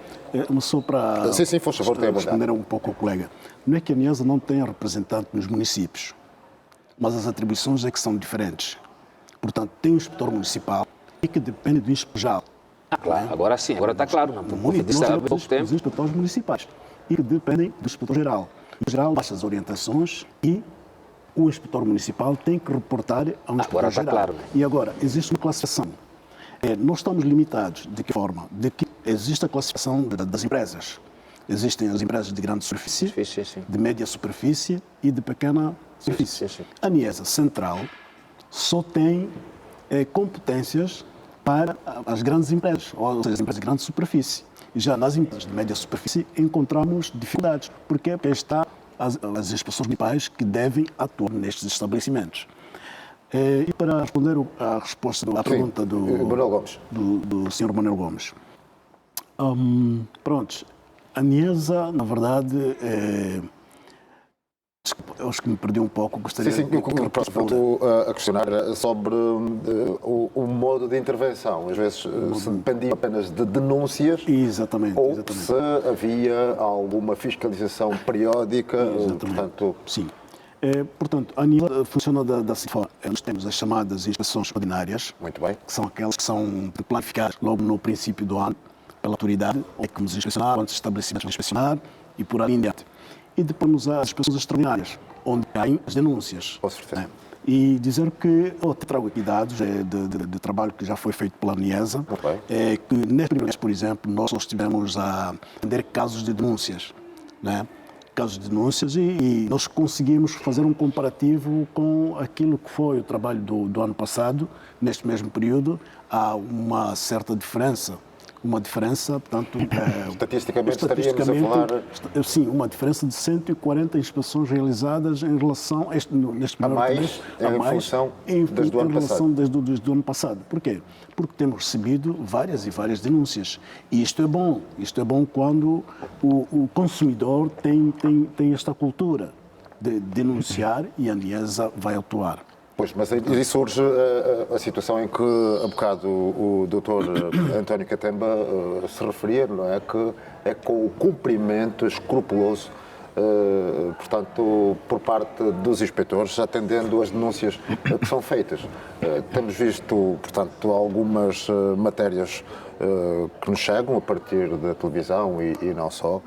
Speaker 2: Mas só para responder um pouco ao colega. Não é que a ANESA não tenha representante nos municípios, mas as atribuições é que são diferentes. Portanto, tem um inspetor municipal e que depende do inspetor.
Speaker 3: Claro, agora sim, agora está claro.
Speaker 2: Os inspetores municipais e que dependem do inspetor-geral. O geral baixa as orientações e o inspetor municipal tem que reportar ao inspetor-geral.
Speaker 3: Agora está claro.
Speaker 2: E agora, existe uma classificação. Nós estamos limitados de que forma? De que existe a classificação das empresas. Existem as empresas de grande superfície, de média superfície e de pequena superfície. A ANESA Central só tem competências para as grandes empresas, ou seja, as empresas de grande superfície. E já nas empresas de média superfície encontramos dificuldades. Porquê? Porque está as inspeções municipais que devem atuar nestes estabelecimentos. E para responder à pergunta do Sr. Manuel Gomes. Pronto, a ANESA, na verdade, eu acho que me perdi um pouco, gostaria de
Speaker 1: a questionar sobre o modo de intervenção. Às vezes se dependia apenas de denúncias.
Speaker 2: Exatamente.
Speaker 1: Ou se havia alguma fiscalização periódica. Portanto,
Speaker 2: sim. Portanto, a ANESA funciona da seguinte forma. Nós temos as chamadas inspeções ordinárias,
Speaker 1: muito bem,
Speaker 2: que são aquelas que são planificadas logo no princípio do ano pela autoridade, é que nos inspecionar, quantos estabelecimentos vão inspecionar e por ali em diante. E depois temos as inspeções extraordinárias, onde caem as denúncias.
Speaker 1: Com certeza.
Speaker 2: E dizer que, eu trago aqui dados de trabalho que já foi feito pela ANESA, que neste primeiro mês, por exemplo, nós estivemos a atender casos de denúncias, né? Casos de denúncias e nós conseguimos fazer um comparativo com aquilo que foi o trabalho do ano passado. Neste mesmo período há uma certa diferença. Portanto,
Speaker 1: estatisticamente estaríamos a falar...
Speaker 2: Sim, uma diferença de 140 inspeções realizadas em relação a neste primeiro mês, desde o ano passado. Porquê? Porque temos recebido várias denúncias. E isto é bom quando o consumidor tem esta cultura de denunciar e a ANESA vai atuar.
Speaker 1: Pois, mas aí surge a situação em que, há bocado, o doutor António Catemba se referia, não é? Que é com o cumprimento escrupuloso, portanto, por parte dos inspectores, atendendo às denúncias que são feitas. Temos visto, portanto, algumas matérias que nos chegam a partir da televisão e não só,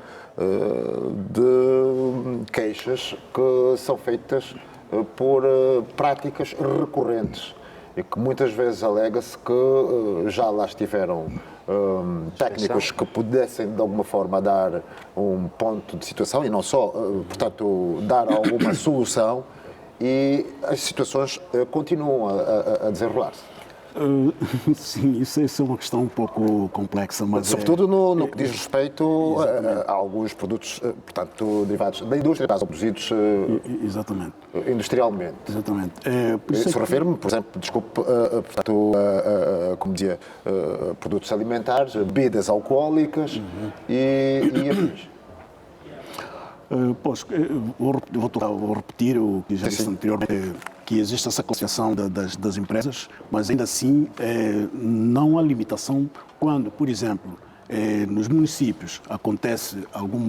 Speaker 1: de queixas que são feitas por práticas recorrentes e que muitas vezes alega-se que já lá estiveram técnicos que pudessem de alguma forma dar um ponto de situação e não só, portanto, dar alguma solução, e as situações continuam a desenrolar-se.
Speaker 2: Sim, isso é uma questão um pouco complexa, mas
Speaker 1: Sobretudo no que diz respeito a alguns produtos, portanto, derivados da indústria, produzidos
Speaker 2: exatamente.
Speaker 1: industrialmente.
Speaker 2: Exatamente.
Speaker 1: Isso refere-me, por exemplo, desculpe, portanto, como dizia, produtos alimentares, bebidas alcoólicas e afins.
Speaker 2: Pois, vou repetir o que já disse anteriormente, que existe essa classificação das empresas, mas ainda assim não há limitação quando, por exemplo, nos municípios acontece algum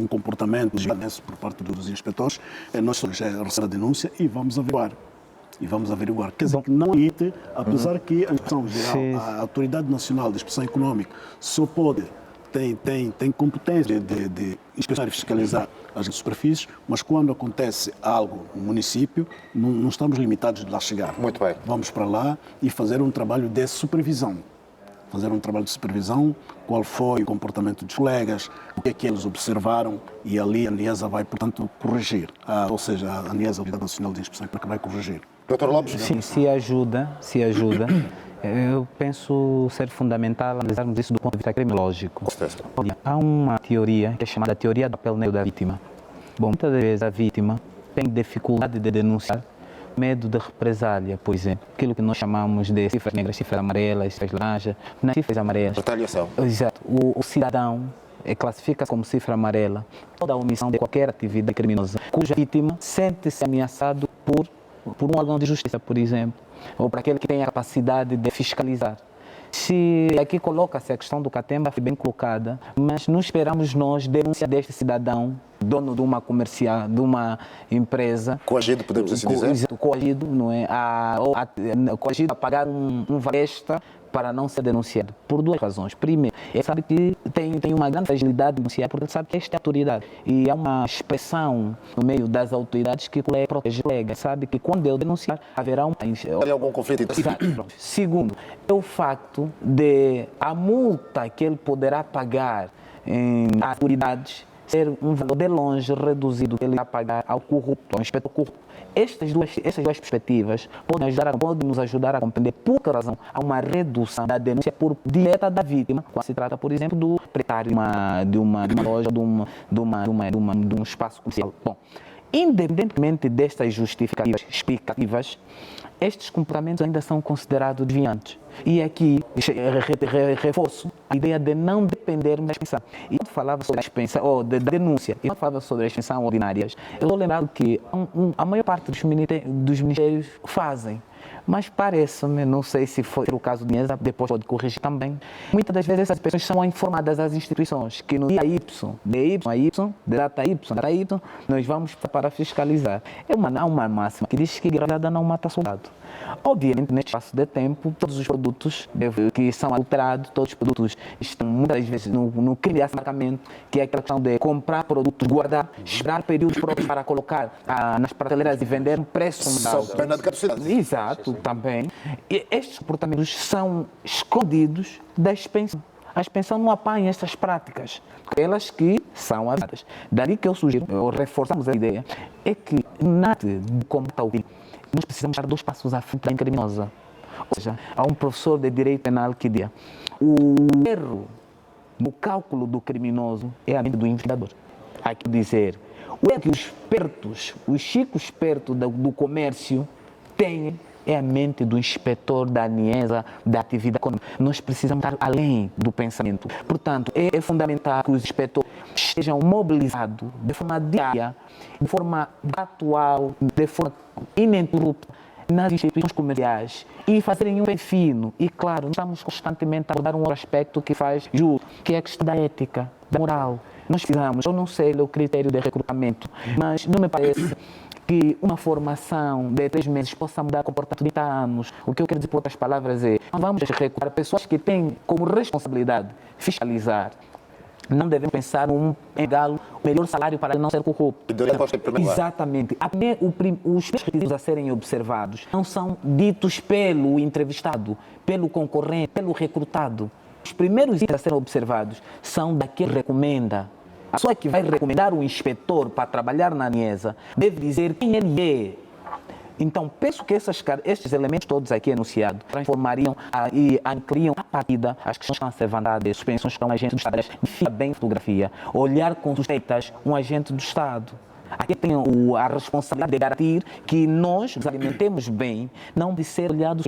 Speaker 2: comportamento por parte dos inspetores, nós recebemos a denúncia e vamos averiguar. Quer dizer, que não limite, apesar que a Inspeção Geral, a Autoridade Nacional de Inspeção Econômica, só pode tem competência de inspecionar e fiscalizar as superfícies, mas quando acontece algo no município, não estamos limitados de lá chegar.
Speaker 1: Muito bem.
Speaker 2: Vamos para lá e fazer um trabalho de supervisão. Qual foi o comportamento dos colegas, o que é que eles observaram, e ali a ANIESA vai, portanto, corrigir. Ou seja, a ANIESA, a Autoridade Nacional de Inspeção, que vai corrigir.
Speaker 1: Dr. Lopes?
Speaker 4: Sim, se ajuda. Eu penso ser fundamental analisarmos isso do ponto de vista criminológico. Olha, há uma teoria que é chamada teoria do papel negro da vítima. Bom, muitas vezes a vítima tem dificuldade de denunciar, medo de represália, por exemplo. Aquilo que nós chamamos de cifras negras, cifras amarelas, cifras laranjas. Nas cifras amarelas...
Speaker 1: Retaliação.
Speaker 4: Exato. O cidadão classifica como cifra amarela toda a omissão de qualquer atividade criminosa, cuja vítima sente-se ameaçado por um órgão de justiça, por exemplo, ou para aquele que tem a capacidade de fiscalizar. Se aqui coloca-se a questão do Catemba, foi bem colocada, mas não esperamos nós denúncia deste cidadão, dono de uma comercial, de uma empresa.
Speaker 1: Coagido, podemos assim dizer?
Speaker 4: Coagido, não é? Coagido a pagar um varesta para não ser denunciado, por duas razões. Primeiro, ele sabe que tem uma grande fragilidade de denunciar, porque ele sabe que esta é a autoridade. E há uma expressão no meio das autoridades que protege o colega. Sabe que quando ele denunciar, haverá
Speaker 1: Tem algum conflito interessante?
Speaker 4: Segundo, é o facto de a multa que ele poderá pagar às autoridades ser um valor de longe reduzido que ele irá pagar ao corrupto, ao inspetor corrupto. Essas duas perspectivas podem nos ajudar a compreender por que razão há uma redução da denúncia por direta da vítima, quando se trata, por exemplo, do proprietário de uma loja, de um espaço comercial. Bom, independentemente destas justificativas explicativas, estes comportamentos ainda são considerados desviantes. E aqui reforço a ideia de não dependermos da expiação. E quando falava sobre a expiação, ou da denúncia, e quando falava sobre a expiação ordinárias, eu estou lembrado que a maior parte dos ministérios fazem. Mas parece-me, não sei se foi o caso de IESA, depois pode corrigir também, muitas das vezes essas pessoas são informadas às instituições que no dia Y, de data Y, nós vamos para fiscalizar. Há uma máxima que diz que guerrilhada não mata soldado. Obviamente, neste espaço de tempo, todos os produtos que são adulterados, todos os produtos estão muitas vezes no crime de asmarcamento, que é aquela questão de comprar produtos, guardar, esperar períodos próprios para colocar nas prateleiras e vender um preço
Speaker 1: São pena de caducidade.
Speaker 4: Exato, também. E estes comportamentos são escondidos da expensão. A expensão não apanha estas práticas, elas que são avisadas. Daí que eu sugiro, reforçamos a ideia, é que nada de combate ao crime, nós precisamos dar 2 passos à frente da criminosa. Ou seja, há um professor de direito penal que diz: o erro no cálculo do criminoso é a mente do investigador. Há que dizer, o erro que os chicos espertos do comércio têm é a mente do inspetor da ANIESA, da atividade econômica. Nós precisamos estar além do pensamento. Portanto, é fundamental que os inspetores estejam mobilizados de forma diária, de forma atual, de forma ininterrupta nas instituições comerciais e fazerem um pé fino. E, claro, nós estamos constantemente a abordar um outro aspecto que faz jus, que é a questão da ética, da moral. Nós precisamos, eu não sei o critério de recrutamento, mas não me parece que uma formação de 3 meses possa mudar o comportamento de 30 anos. O que eu quero dizer, por outras palavras, é não vamos recrutar pessoas que têm como responsabilidade fiscalizar. Não devemos pensar em empregá-lo o melhor salário para não ser corrupto. Exatamente. Os primeiros requisitos a serem observados não são ditos pelo entrevistado, pelo concorrente, pelo recrutado. Os primeiros itens a serem observados são daquele que recomenda. A pessoa que vai recomendar o inspetor para trabalhar na ANIESA deve dizer quem ele é. Então, penso que estes elementos todos aqui enunciados transformariam e ampliariam a partida as questões que estão a ser levantadas, suspensões que um agente do Estado, fica bem fotografia, olhar com suspeitas um agente do Estado. Aqui tem a responsabilidade de garantir que nós nos alimentemos bem, não de ser olhados.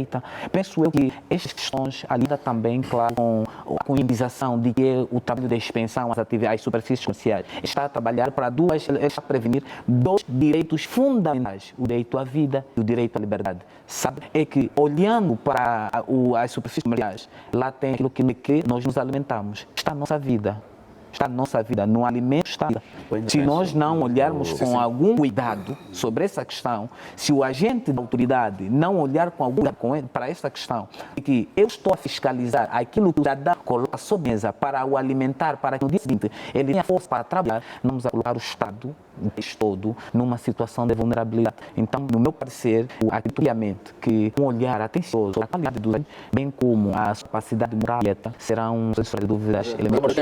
Speaker 4: Penso eu que estas questões alidam também, claro, com a coimbirização de que o trabalho de expensão às superfícies comerciais está a trabalhar para está a prevenir 2 direitos fundamentais, o direito à vida e o direito à liberdade. Sabe? É que, olhando para as superfícies comerciais, lá tem aquilo que nós nos alimentamos, está a nossa vida. Está na nossa vida, no alimento está. Se nós não olharmos com algum cuidado sobre essa questão, se o agente da autoridade não olhar com algum cuidado para essa questão, de que eu estou a fiscalizar aquilo que o cidadão coloca sobre a mesa para o alimentar, para que no dia seguinte ele tenha força para trabalhar, vamos a colocar o Estado todo numa situação de vulnerabilidade. Então, no meu parecer, acredito que um olhar atencioso à qualidade do alimento, bem como a capacidade moral e ética, serão, sem sombra de dúvidas, elementos.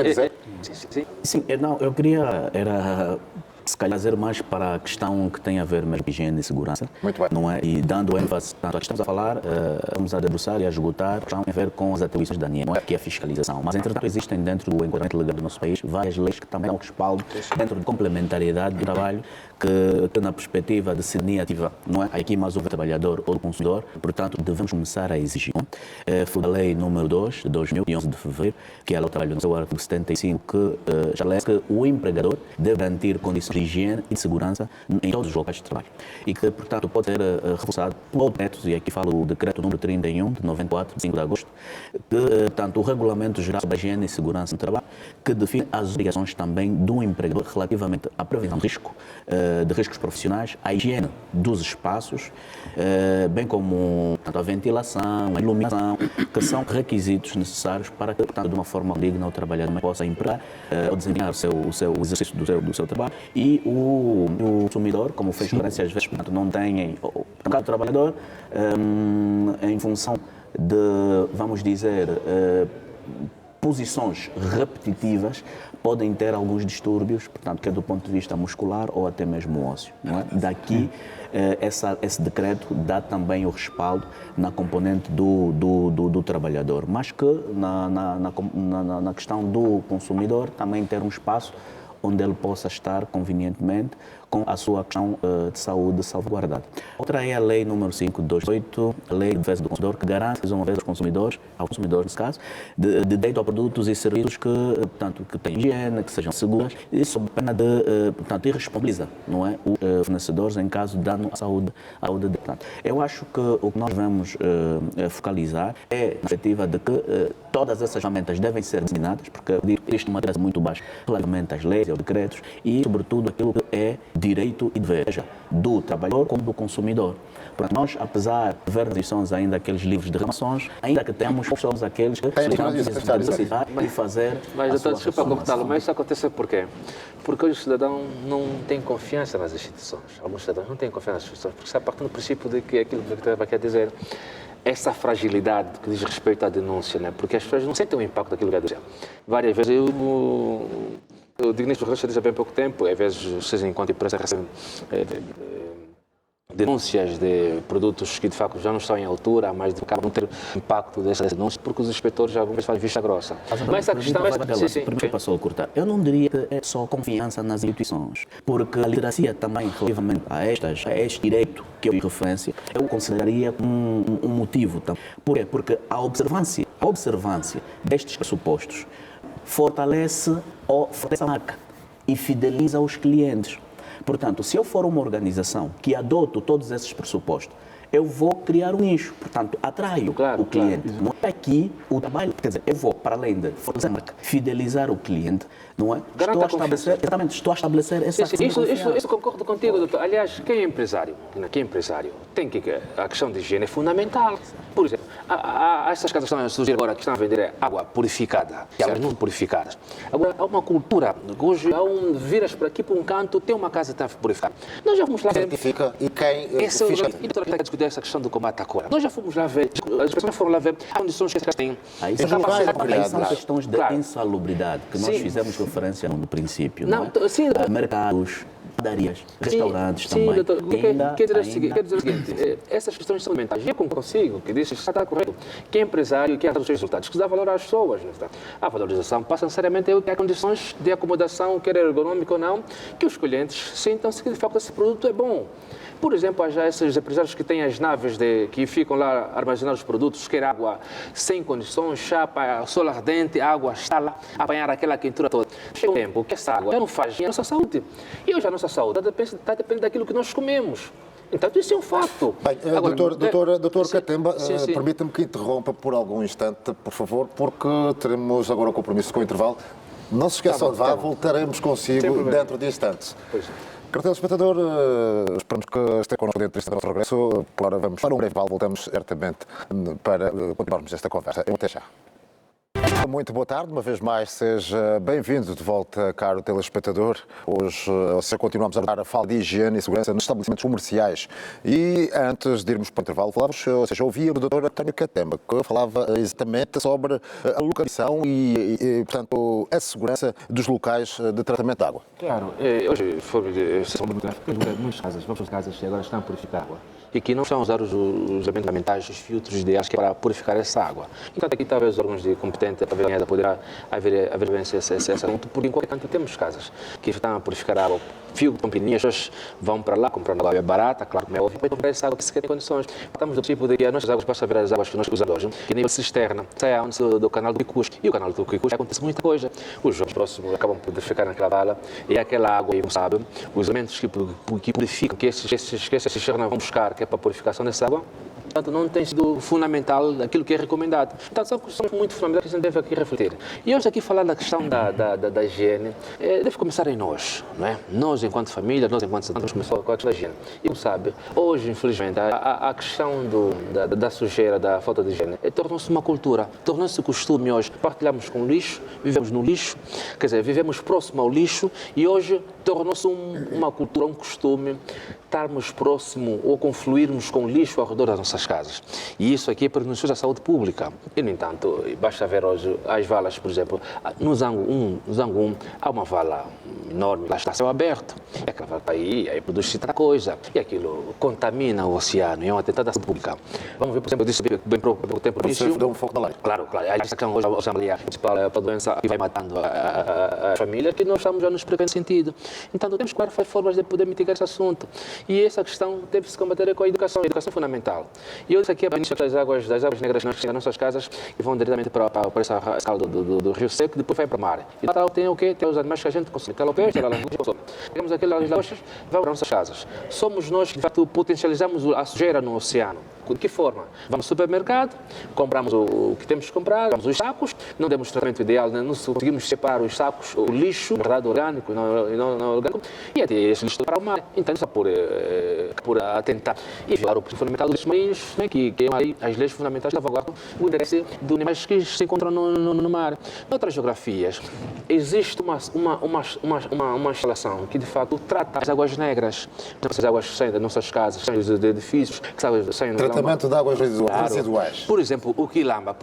Speaker 5: Sim, eu queria se calhar dizer mais para a questão que tem a ver mesmo com higiene e segurança.
Speaker 1: Muito bem.
Speaker 5: Não é? E dando ênfase, tanto a que estamos a falar, vamos a debruçar e a esgotar, a questão tem a ver com as atribuições da ANIESA, não é? Que é a fiscalização. Mas, entretanto, existem dentro do enquadramento legal do nosso país várias leis que também dão respaldo dentro de complementariedade do trabalho que na perspectiva de cidadania ativa, não é? Aqui mais o trabalhador ou o consumidor, portanto, devemos começar a exigir. Foi a lei número 2 de 2000, de 11 de fevereiro, que é o trabalho no seu artigo 75, que estabelece que o empregador deve garantir condições de higiene e de segurança em todos os locais de trabalho e que, portanto, pode ser reforçado por decretos, e aqui falo o decreto número 31 de 94, de 5 de agosto, que, portanto, o Regulamento Geral sobre a Higiene e Segurança no Trabalho, que define as obrigações também do empregador relativamente à prevenção de riscos profissionais, à higiene dos espaços, bem como, portanto, a ventilação, a iluminação, que são requisitos necessários para que, portanto, de uma forma digna o trabalhador possa empregar ou desempenhar o exercício do seu trabalho. E o consumidor, como fez referência às vezes, portanto, não tem o trabalhador em função de, vamos dizer, posições repetitivas, podem ter alguns distúrbios, portanto, quer do ponto de vista muscular ou até mesmo ósseo. Não é? Daqui, esse decreto dá também o respaldo na componente do trabalhador, mas que na questão do consumidor também ter um espaço onde ele possa estar convenientemente com a sua questão de saúde salvaguardada. Outra é a lei número 5 de 2008, a lei de defesa do consumidor, que garante, mais uma vez, aos consumidores nesse caso, de direito a produtos e serviços que, portanto, que tenham higiene, que sejam seguros, e sob pena de, portanto, irresponsabiliza, não é, os fornecedores em caso de dano à saúde. Portanto, eu acho que o que nós devemos focalizar é na perspectiva de que todas essas ferramentas devem ser disseminadas, porque existe uma tese muito baixa relativamente às leis e aos decretos e, sobretudo, aquilo que é direito e dever, seja do trabalhador como do consumidor. Portanto, nós, apesar de ver restrições ainda aqueles livros de reclamações, ainda que temos pessoas aqueles que necessitar e fazer.
Speaker 3: Mas, doutor, desculpa cortá-lo, mas isso acontece por quê? Porque hoje o cidadão não tem confiança nas instituições. Alguns cidadãos não têm confiança nas instituições, porque está partindo do princípio de que aquilo que o doutor quer dizer, essa fragilidade que diz respeito à denúncia, né? Porque as pessoas não sentem o impacto daquilo que é dizer. Várias vezes eu digo nisto porque há bem pouco tempo, às vezes vocês enquanto empresa recebem denúncias de produtos que de facto já não estão em altura, mas acabam não ter impacto dessas denúncias porque os inspetores algumas vezes fazem vista grossa.
Speaker 5: Mas a questão é passou a cortar. Eu não diria que é só confiança nas instituições, porque a literacia também relativamente a este direito que eu fiz referência, eu consideraria um motivo também. Por quê? Porque a observância destes pressupostos fortalece a marca. e fideliza os clientes. Portanto, se eu for uma organização que adoto todos esses pressupostos, eu vou criar um nicho, portanto, atraio o cliente.
Speaker 3: Claro.
Speaker 5: Não é aqui o trabalho, quer dizer, eu vou, para além de fazer a marca, fidelizar o cliente, não é?
Speaker 3: Garanta
Speaker 5: Estou a estabelecer essa
Speaker 3: Sim, isso concordo contigo, doutor. Aliás, quem é empresário, tem que a questão de higiene é fundamental. Por exemplo, há essas casas que estão a surgir agora que estão a vender água purificada, e águas não purificadas. Agora, há uma cultura, hoje, viras por aqui para um canto, tem uma casa que está purificada. Nós já fomos lá ver.
Speaker 1: Certifica e quem fiscaliza.
Speaker 3: E doutor, que está a discutir essa questão do combate à cor. Nós já fomos lá ver, as pessoas foram lá ver as condições que as casas têm.
Speaker 5: Aí são questões de insalubridade, que nós fizemos referência no princípio. Não é?
Speaker 3: Sim,
Speaker 5: mercados, padarias, restaurantes também.
Speaker 3: Sim, doutor. Quer dizer o seguinte, essas questões são fundamentais. Eu consigo, que disse está correto, que é empresário, que é os resultados, que se dá valor às pessoas. Não está? A valorização passa necessariamente a ter condições de acomodação, quer ergonômico ou não, que os clientes sintam-se que de facto esse produto é bom. Por exemplo, há já esses empresários que têm as naves que ficam lá armazenando os produtos, quer água sem condições, chapa, sol ardente, água, estala, apanhar aquela quentura toda. Chega um tempo que essa água já não faz bem à nossa saúde. E hoje a nossa saúde está dependendo daquilo que nós comemos. Então, isso é um fato.
Speaker 1: Bem,
Speaker 3: agora,
Speaker 1: doutor Catemba, permita-me que interrompa por algum instante, por favor, porque teremos agora um compromisso com o intervalo. Não se esqueçam de voltaremos consigo dentro de instantes. Cartel espectador, esperamos que esteja connosco dentro deste nosso regresso. Agora vamos para um breve intervalo, voltamos certamente para continuarmos esta conversa. Até já. Muito boa tarde, uma vez mais, seja bem-vindo de volta, caro telespectador. Hoje continuamos a dar a fala de higiene e segurança nos estabelecimentos comerciais. E antes de irmos para o intervalo, ouvia o Dr. António Catemba, que falava exatamente sobre a localização e, portanto, a segurança dos locais de tratamento de água.
Speaker 3: Claro, hoje muitas casas agora estão a purificar água. E que não estão a usar os elementos fundamentais, os filtros ideais que é para purificar essa água. Enquanto aqui talvez os órgãos de competente poderá haver esse assunto, porque em qualquer canto temos casas que estão a purificar a água. Fio com pininhas, pessoas vão para lá comprar água é barata, claro que é óbvio, para comprar essa água que se quer em condições. Estamos do tipo de que as nossas águas passam a virar as águas que nós usamos hoje, que nível cisterna, sai aonde do canal do Quicus. E o canal do Quicus acontece muita coisa. Os jovens próximos acabam por ficar naquela vala e aquela água, não sabe, os elementos que purificam, que essa cisterna vão buscar, que é para a purificação dessa água, portanto, não tem sido fundamental aquilo que é recomendado. Então, são questões muito fundamentais que a gente deve aqui refletir. E hoje aqui falar da questão da higiene, deve começar em nós, não é? Nós, enquanto família, nós, enquanto cidadãos, começamos com a questão da higiene. E, como sabe, hoje, infelizmente, a questão da sujeira, da falta de higiene, tornou-se uma cultura, tornou-se costume hoje. Partilhamos com o lixo, vivemos no lixo, quer dizer, vivemos próximo ao lixo e hoje tornou-se uma cultura, um costume, estarmos próximo ou confluirmos com lixo ao redor das nossas casas. E isso aqui é pernicioso à saúde pública. E, no entanto, basta ver hoje as valas, por exemplo, no Zango 1 há uma vala enorme, lá está a céu aberto. E aquela vala está aí produz outra coisa. E aquilo contamina o oceano, é um atentado à saúde pública. Vamos ver, por exemplo, eu disse bem pouco tempo no início.
Speaker 1: Deu um foco da lei.
Speaker 3: Claro. A questão hoje a principal é a doença que vai matando a família, que nós estamos já nos precavendo sentido. Então, temos várias formas de poder mitigar esse assunto. E essa questão deve-se combater com a educação é fundamental. E eu disse aqui a início das águas negras que nós temos nas nossas casas e vão diretamente para essa escala do Rio Seco, depois vai para o mar. E lá tem o quê? Tem os animais que a gente consome. Calopeste, pegamos aquelas lagoas, vamos para nossas casas. Somos nós que, de fato, potencializamos a sujeira no oceano. De que forma? Vamos ao supermercado, compramos o que temos que comprar, vamos os sacos, não demos tratamento ideal, não conseguimos separar os sacos, o lixo, na verdade, orgânico e não orgânico, e até esse lixo para o mar. Então, só por atentar e violar o princípio fundamental dos lixos marinhos, né, que é as leis fundamentais que salvaguardam o interesse dos animais que se encontram no mar. Em outras geografias, existe uma instalação que, de fato, trata as águas negras, as águas que saem das nossas casas, saem dos edifícios, que saem do
Speaker 1: tratamento de águas residuais.
Speaker 3: Por exemplo, o Quilamba.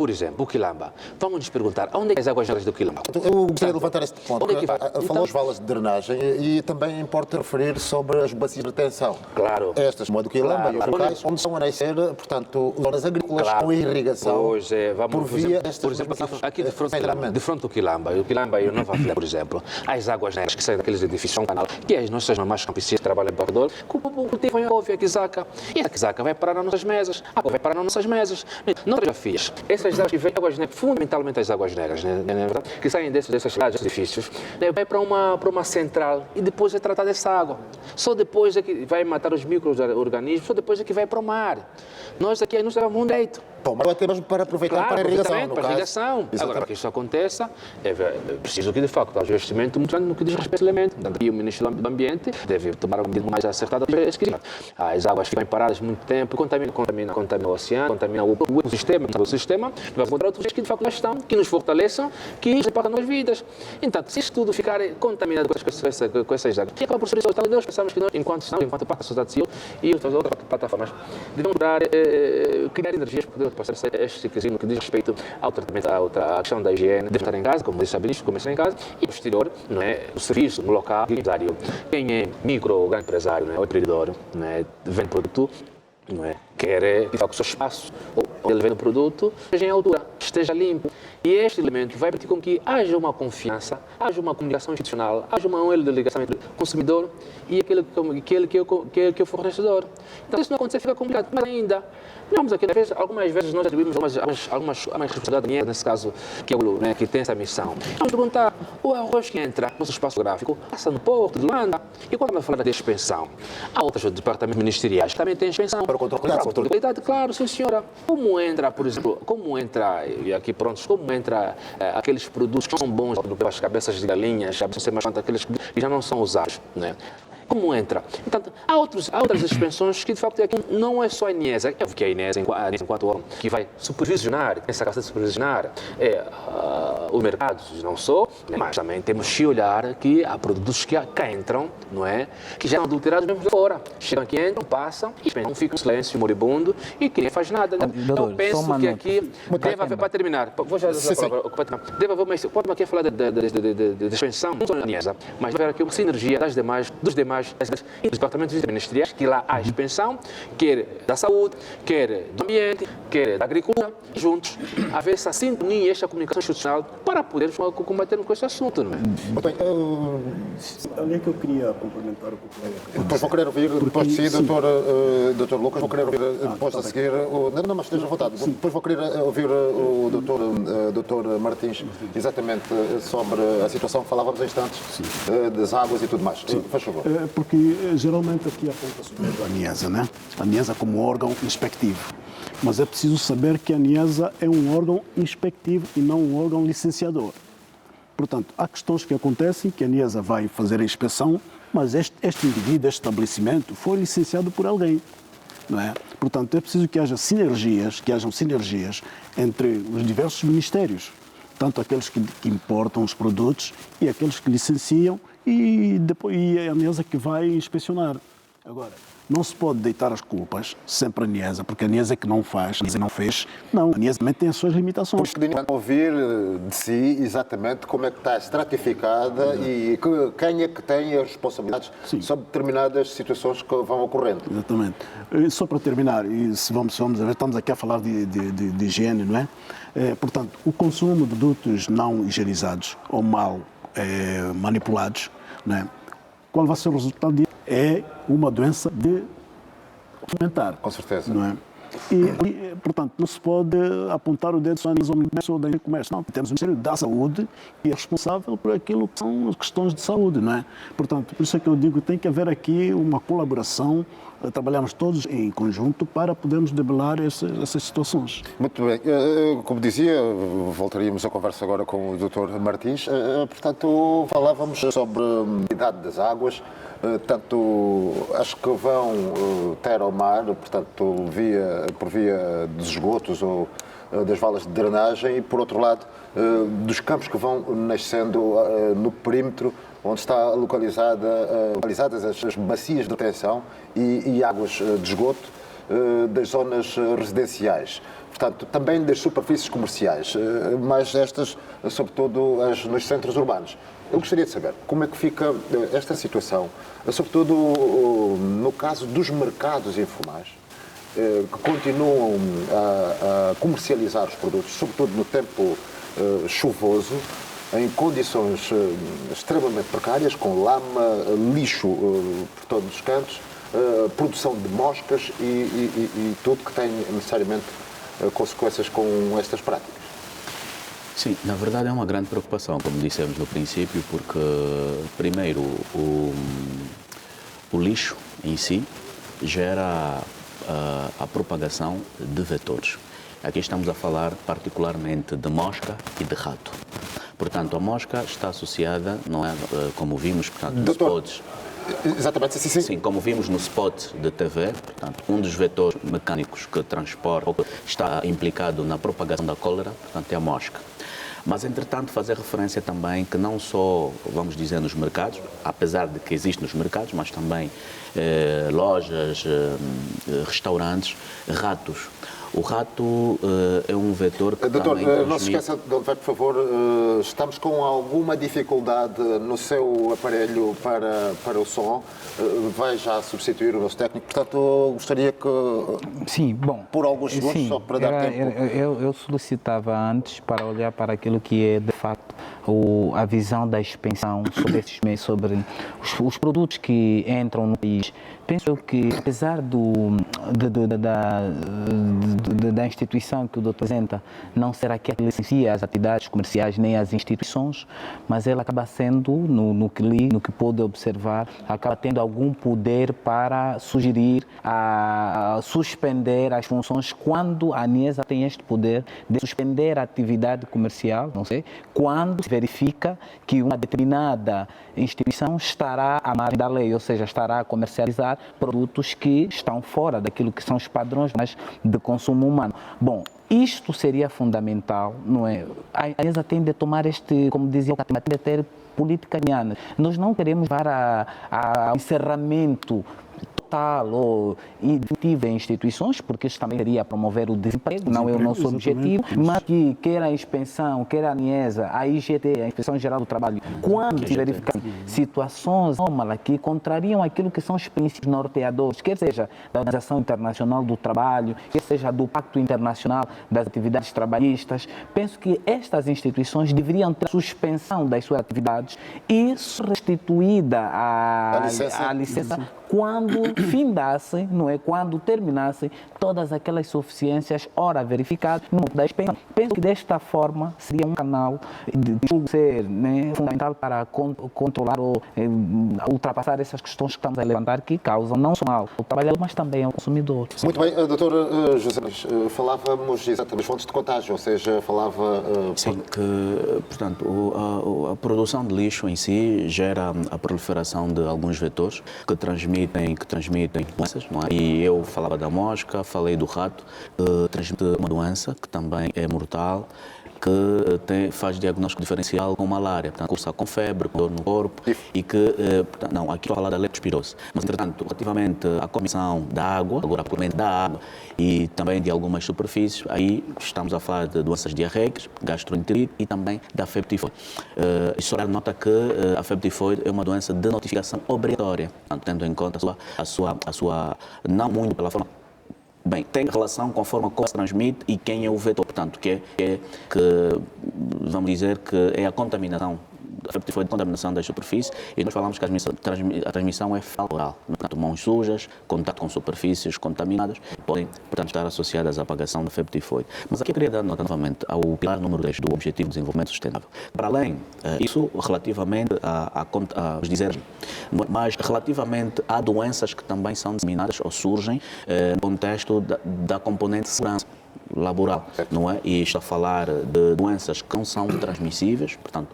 Speaker 3: Vamos nos perguntar, onde é que as águas negras do Quilamba?
Speaker 1: Eu gostaria de levantar este ponto. Falou as valas de drenagem e também importa referir sobre as bacias de retenção.
Speaker 3: Claro.
Speaker 1: Estas, como a do Quilamba e os locais, onde estão a nascer, portanto, zonas agrícolas com irrigação.
Speaker 3: Pois é,
Speaker 1: por via destas
Speaker 3: por exemplo, aqui de frente do Quilamba, e o Nova Filha, por exemplo, as águas negras que saem daqueles edifícios, um canal, que as nossas mamás campesinas trabalham em corredor, cultivam a couve, a quizaca, e a quizaca vai parar nas nossas mesas. mesas. A água vai parar nas nossas mesas. Não desafios. Essas águas que vêm, fundamentalmente as águas negras, né, que saem dessas cidades, edifícios, né, vai para uma central e depois é tratada essa água. Só depois é que vai matar os micro-organismos, só depois é que vai para o mar. Nós aqui não sabemos um direito.
Speaker 1: Bom, mas até mesmo para aproveitar para a irrigação, no
Speaker 3: para a irrigação. Agora, para que isso aconteça, é preciso que, de facto, haja um investimento muito grande no que diz respeito ao elemento. E o Ministério do Ambiente deve tomar uma medida mais acertada. As águas ficam paradas muito tempo, contamina o oceano, contamina o sistema, vai encontrar outros que, de facto, lá estão, que nos fortaleçam, que nos impactam nas vidas. Então, se isso tudo ficar contaminado com essas águas, que acaba por ser isso, nós pensamos que nós, enquanto parte da sociedade civil e outras plataformas, devemos criar energias para poder passar este quesito que diz respeito ao tratamento, à questão da higiene, deve estar em casa, como disse a Benício, começar em casa, e posterior, não é, o serviço no local, quem é micro ou grande empresário, não é, ou empreendedor, não é, vende produto, não é, quer que o seu espaço, onde ele vende o produto, esteja em altura, esteja limpo. E este elemento vai permitir com que haja uma confiança, haja uma comunicação institucional, haja uma elo de ligação entre o consumidor e aquele que é o fornecedor. Então, isso não acontecer, fica complicado. Mas ainda, vamos aqui, algumas vezes nós atribuímos algumas responsabilidades, nesse caso, que é o, né, que tem essa missão. Vamos perguntar, o arroz que entra no nosso espaço gráfico passa no porto de Luanda. E quando vamos falar de expensão, há outros departamentos ministeriais que também têm expensão.
Speaker 1: Para o controle
Speaker 3: de qualidade, claro, sim senhora. Como entra, por exemplo, e aqui prontos, como entra aqueles produtos que são bons, as cabeças de galinhas, aqueles que já não são usados, né? Como entra? Portanto, há outras expensões que, de facto, aqui não é só a Inesa, é que a Inesa, enquanto órgão que vai supervisionar, essa capacidade de supervisionar o mercado, não só, mas também temos que olhar que há produtos que cá entram, não é? Que já são adulterados mesmo de fora. Chegam aqui, entram, passam, e ficam em silêncio moribundo e que nem faz nada.
Speaker 4: Doutor,
Speaker 3: eu penso que aqui deve haver, para terminar, vou já dizer a palavra, deve haver, mas pode aqui falar de expensão, não só na Inesa, mas deve haver aqui uma sinergia dos demais e dos departamentos ministeriais, que lá há expensão, quer da saúde, quer do ambiente, quer da agricultura, juntos, haver essa sintonia e esta comunicação institucional para podermos combater com esse assunto. Não é?
Speaker 1: Bem,
Speaker 2: Ali que eu queria complementar o colega.
Speaker 1: depois vou querer ouvir, depois de si, doutor Lucas, vou querer ouvir, depois a seguir, não, mas esteja à vontade, depois vou querer ouvir o doutor Martins, exatamente sobre a situação que falávamos há instantes, das águas e tudo mais. Faz favor.
Speaker 2: Porque geralmente aqui aponta-se o dedo à ANIESA, né? A ANIESA como órgão inspectivo. Mas é preciso saber que a ANIESA é um órgão inspectivo e não um órgão licenciador. Portanto, há questões que acontecem que a ANIESA vai fazer a inspeção, mas este indivíduo, este estabelecimento, foi licenciado por alguém. Não é? Portanto, é preciso que hajam sinergias entre os diversos ministérios, tanto aqueles que importam os produtos e aqueles que licenciam e a ANIESA que vai inspecionar. Agora, não se pode deitar as culpas sempre à ANIESA, porque a ANIESA é que não faz, a ANIESA não fez. Não, a ANIESA também tem as suas limitações.
Speaker 1: Podemos ouvir de si exatamente como é que está estratificada e quem é que tem as responsabilidades sobre determinadas situações que vão ocorrendo.
Speaker 2: Exatamente. E só para terminar, e se vamos ver, estamos aqui a falar de higiene, não é? Portanto, o consumo de produtos não higienizados ou mal manipulados, não é? Qual vai ser o resultado disso? É uma doença alimentar.
Speaker 1: Com certeza.
Speaker 2: Não é? E, portanto, não se pode apontar o dedo só no da comércio. Não, temos o Ministério da Saúde que é responsável por aquilo que são as questões de saúde, não é? Portanto, por isso é que eu digo que tem que haver aqui uma colaboração, trabalhamos todos em conjunto para podermos debelar essas situações.
Speaker 1: Muito bem. Como dizia, voltaríamos a conversa agora com o Dr. Martins. Portanto, falávamos sobre a idade das águas, tanto as que vão ter ao mar, portanto, por via dos esgotos ou das valas de drenagem, e, por outro lado, dos campos que vão nascendo no perímetro onde está localizadas as bacias de retenção e águas de esgoto das zonas residenciais. Portanto, também das superfícies comerciais, mas estas, sobretudo, nos centros urbanos. Eu gostaria de saber como é que fica esta situação, sobretudo no caso dos mercados informais, que continuam a comercializar os produtos, sobretudo no tempo chuvoso, em condições extremamente precárias, com lama, lixo por todos os cantos. produção de moscas e tudo que tem necessariamente consequências com estas práticas.
Speaker 5: Sim, na verdade é uma grande preocupação, como dissemos no princípio, porque, primeiro, o lixo em si gera a propagação de vetores. Aqui estamos a falar particularmente de mosca e de rato. Portanto, a mosca está associada, não é, como vimos, portanto, nos spots.
Speaker 1: Exatamente, sim.
Speaker 5: Sim, como vimos no spot de TV, portanto, um dos vetores mecânicos que transporta ou que está implicado na propagação da cólera, portanto, é a mosca. Mas, entretanto, fazer referência também que não só, vamos dizer, nos mercados, apesar de que existe nos mercados, mas também lojas, restaurantes, ratos. O rato é um vetor que
Speaker 1: Doutor,
Speaker 5: também transmite...
Speaker 1: não se esqueça, por favor, estamos com alguma dificuldade no seu aparelho para o som, vai já substituir o nosso técnico, portanto, gostaria que...
Speaker 4: Sim, bom.
Speaker 1: Por alguns segundos,
Speaker 4: sim,
Speaker 1: só para dar tempo.
Speaker 4: Eu solicitava antes para olhar para aquilo que é, de facto, a visão da expansão sobre esses meios, sobre os produtos que entram no país. Penso que, apesar da instituição que o doutor apresenta não ser aquela que licencia as atividades comerciais nem as instituições, mas ela acaba sendo, no que li, no que pude observar, acaba tendo algum poder para sugerir, a suspender as funções quando a ANESA tem este poder de suspender a atividade comercial, não sei, quando se verifica que uma determinada instituição estará à margem da lei, ou seja, estará a comercializar produtos que estão fora daquilo que são os padrões de consumo humano. Bom, isto seria fundamental, não é? A ANESA tem de tomar como dizia o Catima, tem de ter política niana. Nós não queremos levar ao encerramento total ou definitivo em instituições, porque isso também seria promover o desemprego, não é o nosso objetivo, mas que quer a inspeção, quer a ANESA, a IGT, a Inspeção Geral do Trabalho, quando se verificar situações anómalas que contrariam aquilo que são os princípios norteadores, quer seja da Organização Internacional do Trabalho, quer seja do Pacto Internacional das Atividades Trabalhistas, penso que estas instituições deveriam ter suspensão das suas atividades e restituída a licença quando findassem, não é? Quando terminassem todas aquelas suficiências, ora verificadas, no da expansão. Penso que desta forma seria um canal de ser, né, fundamental para controlar ou ultrapassar essas questões que estamos a levantar, que causam não só mal ao trabalhador, mas também ao consumidor.
Speaker 1: Muito bem, doutor José, falávamos exatamente das fontes de contágio, ou seja, falava...
Speaker 5: Sim, que, portanto, a produção de lixo em si gera a proliferação de alguns vetores que transmitem doenças, não é? E eu falava da mosca, falei do rato, que transmite uma doença que também é mortal, que faz diagnóstico diferencial com malária, portanto, cursa com febre, com dor no corpo, e que, portanto, não, aqui estou a falar da leptospirose. Mas, entretanto, relativamente à comissão da água, agora puramente da água, e também de algumas superfícies, aí estamos a falar de doenças diarreicas, gastroenterite e também da febre tifoide. Só nota que a febre tifoide é uma doença de notificação obrigatória, portanto, tendo em conta a sua não muito pela forma. Bem, tem relação com a forma como se transmite e quem é o vetor, portanto, que vamos dizer que é a contaminação, a febre tifoide, contaminação das superfícies, e nós falamos que a transmissão é oral, portanto, mãos sujas, contato com superfícies contaminadas, podem, portanto, estar associadas à apagação da febre tifoide. Mas aqui eu queria dar nota novamente ao pilar número 10 do Objetivo de Desenvolvimento Sustentável. Para além, isso relativamente aos dizeres, mas relativamente a doenças que também são disseminadas ou surgem no contexto da componente de segurança laboral, não é? E está a falar de doenças que não são transmissíveis, portanto,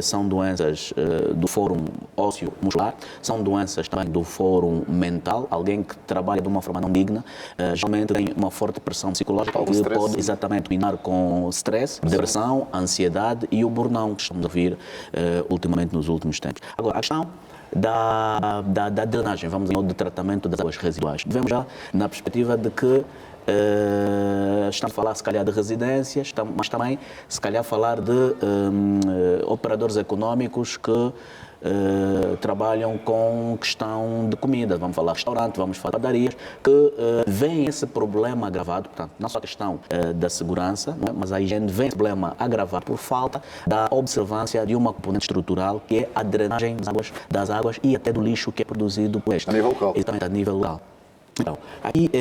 Speaker 5: são doenças do fórum ósseo-muscular, são doenças também do fórum mental, alguém que trabalha de uma forma não digna, geralmente tem uma forte pressão psicológica que pode exatamente minar com stress, depressão, ansiedade e o burnout que estamos a ouvir ultimamente nos últimos tempos. Agora, a questão da drenagem, vamos dizer, de tratamento das águas residuais. Devemos já, na perspectiva de que estamos a falar, se calhar, de residências, mas também, se calhar, falar de operadores económicos que trabalham com questão de comida. Vamos falar restaurante, vamos falar padarias, que vem esse problema agravado, portanto, não só a questão da segurança, não é? Mas a higiene vem esse problema agravado por falta da observância de uma componente estrutural que é a drenagem das águas e até do lixo que é produzido por este.
Speaker 1: A nível local.
Speaker 5: Exatamente, a nível local. Então, aqui,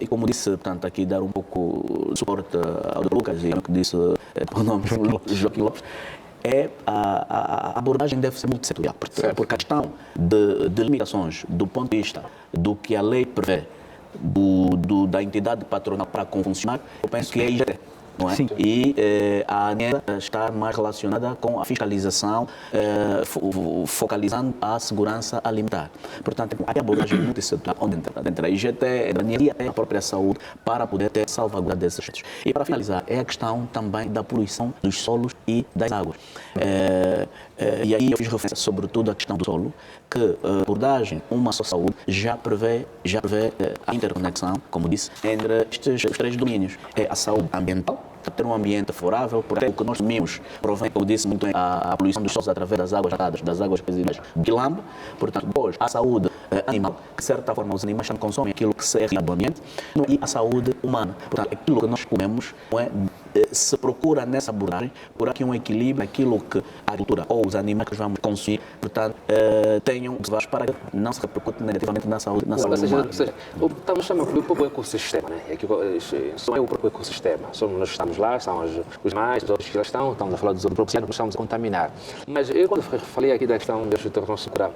Speaker 5: e como disse, portanto, aqui dar um pouco de suporte ao Dr. Lucas e ao que disse o nome Joaquim Lopes, a abordagem deve ser multissetorial, porque a questão de limitações do ponto de vista do que a lei prevê, da entidade patronal para como funcionar, eu penso que é IGT. Não é?
Speaker 4: Sim.
Speaker 5: E a ANEDA está mais relacionada com a fiscalização, focalizando a segurança alimentar. Portanto, há a abordagem multissetorial, onde entra a IGT, a ANEDA e até a própria saúde, para poder ter salvaguarda desses aspectos. E para finalizar, é a questão também da poluição dos solos e das águas. E aí eu fiz referência, sobretudo, à questão do solo, que a abordagem Uma Só Saúde já prevê a interconexão, como disse, entre estes três domínios. É a saúde ambiental, ter um ambiente favorável, porque o que nós comemos provém, como disse muito bem, a poluição dos solos através das águas tratadas, das águas residuais do quilombo. Portanto, depois, a saúde animal, que de certa forma os animais também consomem aquilo que se é do ambiente, e a saúde humana. Portanto, aquilo que nós comemos, não é, se procura nessa abordagem por aqui um equilíbrio, aquilo que a agricultura ou os animais que vamos consumir, portanto, tenham observados para que não se repercute negativamente na saúde humana.
Speaker 3: Ou seja, estamos chamando o próprio ecossistema, né? Isso é o próprio ecossistema. Nós estamos lá, são os mais, os outros que lá estamos a falar dos outros, nós estamos a contaminar. Mas eu, quando falei aqui da questão da situação segurar,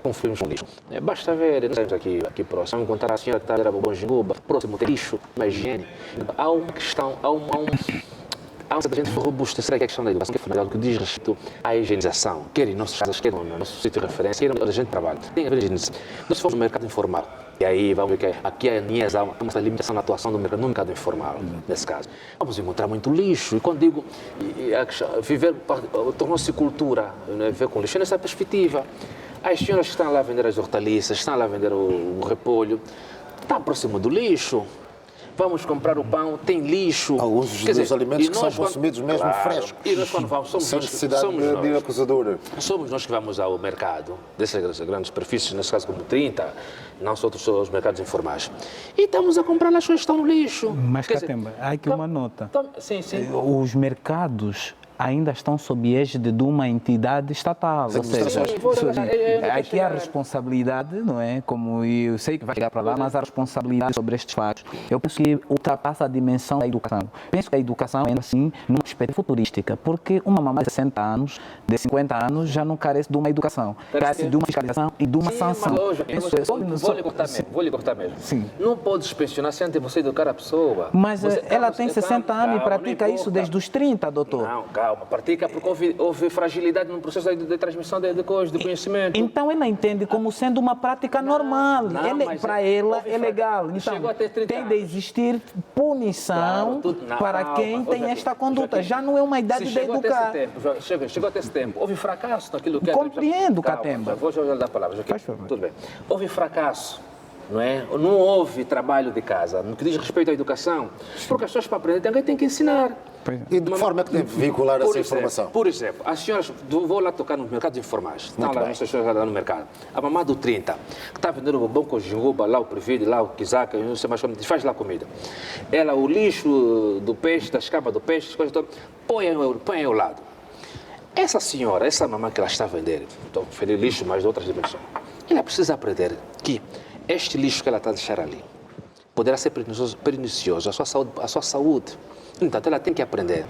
Speaker 3: confluímos com lixo. Basta ver, nós estamos aqui próximo, encontrar a senhora que está a Bom Jinguba, próximo tem lixo, mais higiene. Há uma questão, há uma certa gente robusta, será que é a questão da educação, que é fundamental, que diz respeito à higienização, quer em nossas casas, quer no nosso sítio de referência, quer onde a gente trabalha. Tem a ver higienização. Nós fomos no mercado informal. E aí vamos ver que aqui a NIES há uma limitação na atuação no mercado informal, nesse caso. Vamos encontrar muito lixo. E quando digo viver, tornou-se cultura, né, viver com lixo, nessa perspectiva. As senhoras que estão lá a vender as hortaliças, estão lá a vender o repolho, está próximo do lixo. Vamos comprar o pão, tem lixo.
Speaker 1: Alguns dos alimentos que são consumidos mesmo frescos.
Speaker 3: E nós quando vamos,
Speaker 1: sem necessidade de acusadora.
Speaker 3: Somos nós que vamos ao mercado, dessas grandes superfícies, nesse caso como 30, não só os mercados informais. E estamos a comprar as coisas que estão no lixo.
Speaker 4: Mas, Catemba, há aqui uma nota.
Speaker 3: Sim.
Speaker 4: Os mercados ainda estão sob égide de uma entidade estatal. Ou seja, aqui há responsabilidade, não é? Como eu sei que vai chegar para lá, mas há responsabilidade sobre estes fatos. Eu penso que ultrapassa a dimensão da educação. Penso que a educação, ainda assim, numa perspectiva futurística, porque uma mamãe de 60 anos, de 50 anos, já não carece de uma educação, carece de uma fiscalização e de uma sanção.
Speaker 3: Vou lhe cortar mesmo.
Speaker 4: Sim.
Speaker 3: Não pode inspecionar sem antes você educar a pessoa.
Speaker 4: Mas ela tem 60 anos e pratica isso desde os 30, doutor.
Speaker 3: Não, calma, pratica porque houve fragilidade no processo de transmissão de conhecimento.
Speaker 4: Então ela entende como sendo uma prática normal. Para ela é legal. Então tem de existir punição para quem tem esta conduta. Já não é uma idade de educar.
Speaker 3: Chegou até esse tempo. Houve fracasso naquilo que é.
Speaker 4: Compreendo, Catemba.
Speaker 3: Vou já dar a palavra.
Speaker 4: Faz favor.
Speaker 3: Tudo bem. Houve fracasso. Não é? Não houve trabalho de casa no que diz respeito à educação, porque as pessoas para aprender têm que ensinar.
Speaker 1: E de que forma é que deve vincular essa informação?
Speaker 3: Por exemplo, as senhoras, vou lá tocar nos mercados informais, estão lá as senhoras lá no mercado. A mamã do 30, que está vendendo o bom com jinguba, lá o previde, lá o quizaca, não sei mais como, faz lá comida. Ela, o lixo do peixe, da escama do peixe, as coisas todas, põe ao lado. Essa senhora, essa mamã que ela está a vender, estou a vender lixo, mas de outras dimensões, ela precisa aprender que este lixo que ela está a deixar ali poderá ser pernicioso à sua saúde. Então, ela tem que aprender.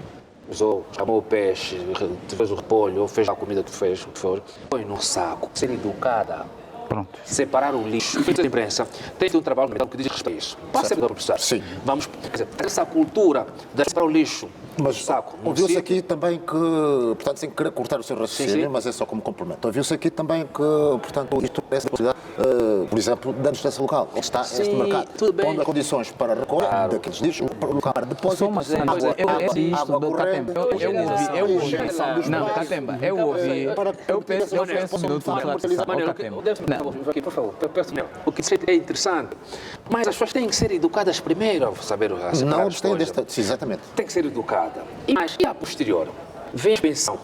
Speaker 3: Chamou o peixe, fez o repolho, ou fez a comida que fez, o que for, põe no saco, ser educada.
Speaker 4: Pronto.
Speaker 3: Separar o lixo. A imprensa tem um trabalho mental que diz respeito a isso. Pode ser, professor?
Speaker 1: Sim.
Speaker 3: Vamos, quer dizer, essa cultura de separar o lixo.
Speaker 1: Mas
Speaker 3: saco.
Speaker 1: Ouviu-se aqui também que, portanto, sem querer cortar o seu raciocínio, mas é só como complemento. Ouviu-se aqui também que, portanto, isto parece a possibilidade, por exemplo, da justiça local, onde está este mercado, onde há condições para recolher daqueles lixos, para local para depósito,
Speaker 4: água corrente, eu ouvi. Não, Catemba, eu ouvi. Eu penso um minuto de reflexão.
Speaker 3: Por favor, o que é interessante, mas as pessoas têm que ser educadas primeiro a saber as
Speaker 1: não têm desta, exatamente.
Speaker 3: Tem que ser educada. E a posterior, vem a pensão.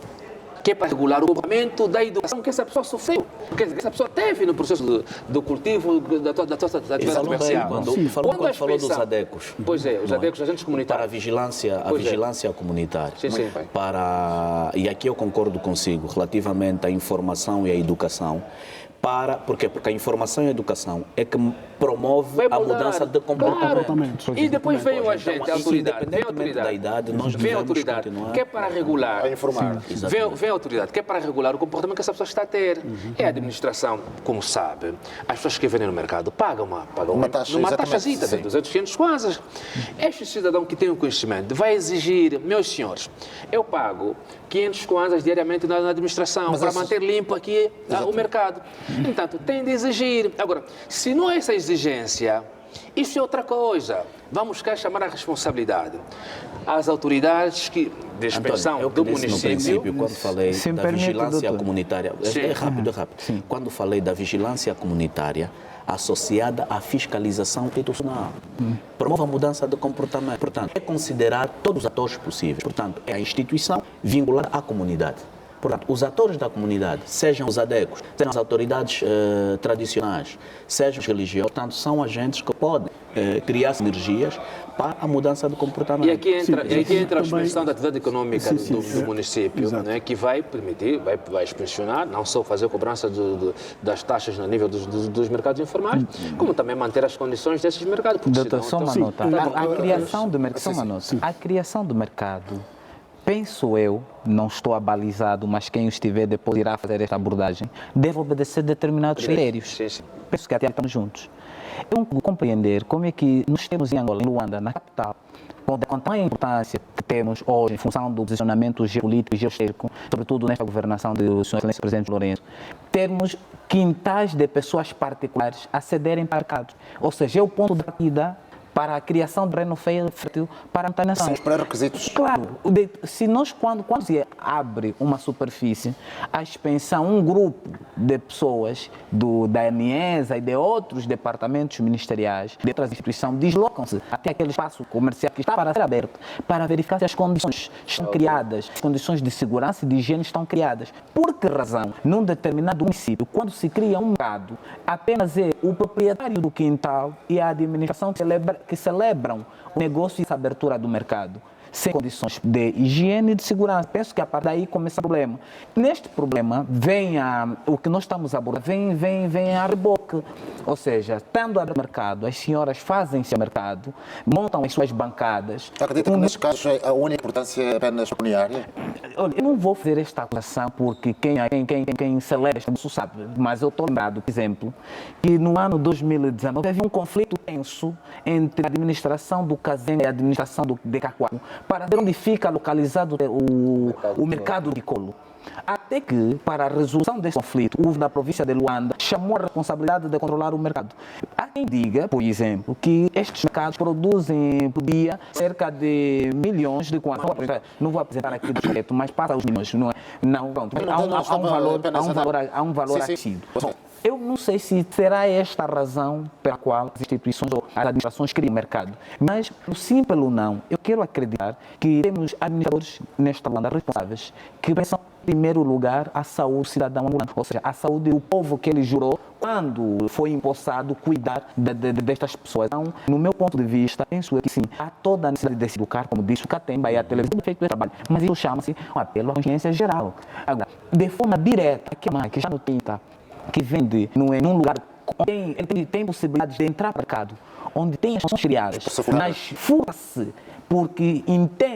Speaker 3: que é para regular o comportamento da educação que essa pessoa sofreu, que essa pessoa teve no processo do cultivo da atividade comercial.
Speaker 5: Quando falou dos ADECOs.
Speaker 3: Pois é, os ADECOs, agentes comunitários.
Speaker 5: Para a vigilância comunitária.
Speaker 3: Sim, pai.
Speaker 5: E aqui eu concordo consigo, relativamente à informação e à educação. Porque a informação e a educação é que promove a mudança de comportamento.
Speaker 3: Claro. E depois vem o agente, a autoridade. Vem a autoridade.
Speaker 5: Da idade, nós
Speaker 3: vem a
Speaker 5: devemos
Speaker 3: autoridade,
Speaker 5: continuar
Speaker 3: que é para regular.
Speaker 1: A informar.
Speaker 3: Vem a autoridade, que é para regular o comportamento que essa pessoa está a ter. É a administração, como sabe. As pessoas que vendem no mercado pagam uma taxazita de 200, 500 kwanzas. Este cidadão que tem o conhecimento vai exigir, meus senhores, eu pago 500 kwanzas diariamente na administração para manter limpo aqui o mercado. Entanto, tem de exigir. Agora, se não é essa exigência, isso é outra coisa. Vamos cá chamar a responsabilidade. As autoridades de inspeção do município...
Speaker 5: No princípio, quando falei da vigilância comunitária... É rápido. Quando falei da vigilância comunitária associada à fiscalização institucional. Promove a mudança de comportamento. Portanto, é considerar todos os atores possíveis. Portanto, é a instituição vinculada à comunidade. Portanto, os atores da comunidade, sejam os ADECOs, sejam as autoridades tradicionais, sejam os religiosos, portanto, são agentes que podem criar sinergias para a mudança de comportamento.
Speaker 3: E aqui entra a expansão da atividade econômica do município, né, que vai permitir, vai expansionar, não só fazer a cobrança das taxas no nível dos mercados informais, como também manter as condições desses mercados.
Speaker 4: Doutor, só uma nota. A criação do mercado, penso eu, não estou abalizado, mas quem estiver depois irá fazer esta abordagem, deve obedecer determinados critérios.
Speaker 3: Sim.
Speaker 4: Penso que até estamos juntos. Eu não consigo compreender como é que nós temos em Angola, em Luanda, na capital, com tamanha importância que temos hoje, em função do posicionamento geopolítico e geoestético, sobretudo nesta governação do Sr. Excelência Presidente Lourenço, termos quintais de pessoas particulares a cederem para mercados. Ou seja, é o ponto de partida para a criação de terreno fértil para a contaminação.
Speaker 1: São os pré-requisitos.
Speaker 4: Claro, se nós, quando se abre uma superfície, a expansão, um grupo de pessoas da ANIESA e de outros departamentos ministeriais, de outras instituições, deslocam-se até aquele espaço comercial que está para ser aberto, para verificar se as condições estão criadas, as condições de segurança e de higiene estão criadas. Por que razão, num determinado município, quando se cria um mercado, apenas é o proprietário do quintal e a administração que celebram o negócio e essa abertura do mercado, sem condições de higiene e de segurança? Penso que a partir daí começa o problema. Neste problema, o que nós estamos a abordar, vem a reboque. Ou seja, estando a abrir mercado, as senhoras fazem-se a mercado, montam as suas bancadas.
Speaker 1: Acredita que nesses casos a única importância é apenas pecuniária?
Speaker 4: Olha, eu não vou fazer esta acusação porque quem celebra isso sabe, mas eu estou lembrado, por exemplo, que no ano 2019 havia um conflito tenso entre a administração do Cazenga e a administração do Decaquaco para ver onde fica localizado o mercado de colo. Até que, para a resolução desse conflito, o governo da província de Luanda chamou a responsabilidade de controlar o mercado. Há quem diga, por exemplo, que estes mercados produzem por dia cerca de milhões de kwanzas. Não vou apresentar aqui direto, mas passa os milhões, não é? Não, pronto. Há um valor acrescido. Eu não sei se será esta a razão pela qual as instituições ou as administrações criam mercado, mas, pelo sim, pelo não, eu quero acreditar que temos administradores nesta Luanda responsáveis que pensam, em primeiro lugar, a saúde cidadão angolano, ou seja, a saúde do povo que ele jurou quando foi empossado cuidar destas pessoas. Então, no meu ponto de vista, penso que sim, há toda a necessidade de se educar, como disse o Catemba e a televisão tem feito esse trabalho, mas isso chama-se um apelo à consciência geral. Agora, de forma direta, que já no tinta, que vende num lugar onde tem possibilidades de entrar para o mercado, onde tem as ações criadas, mas fura-se porque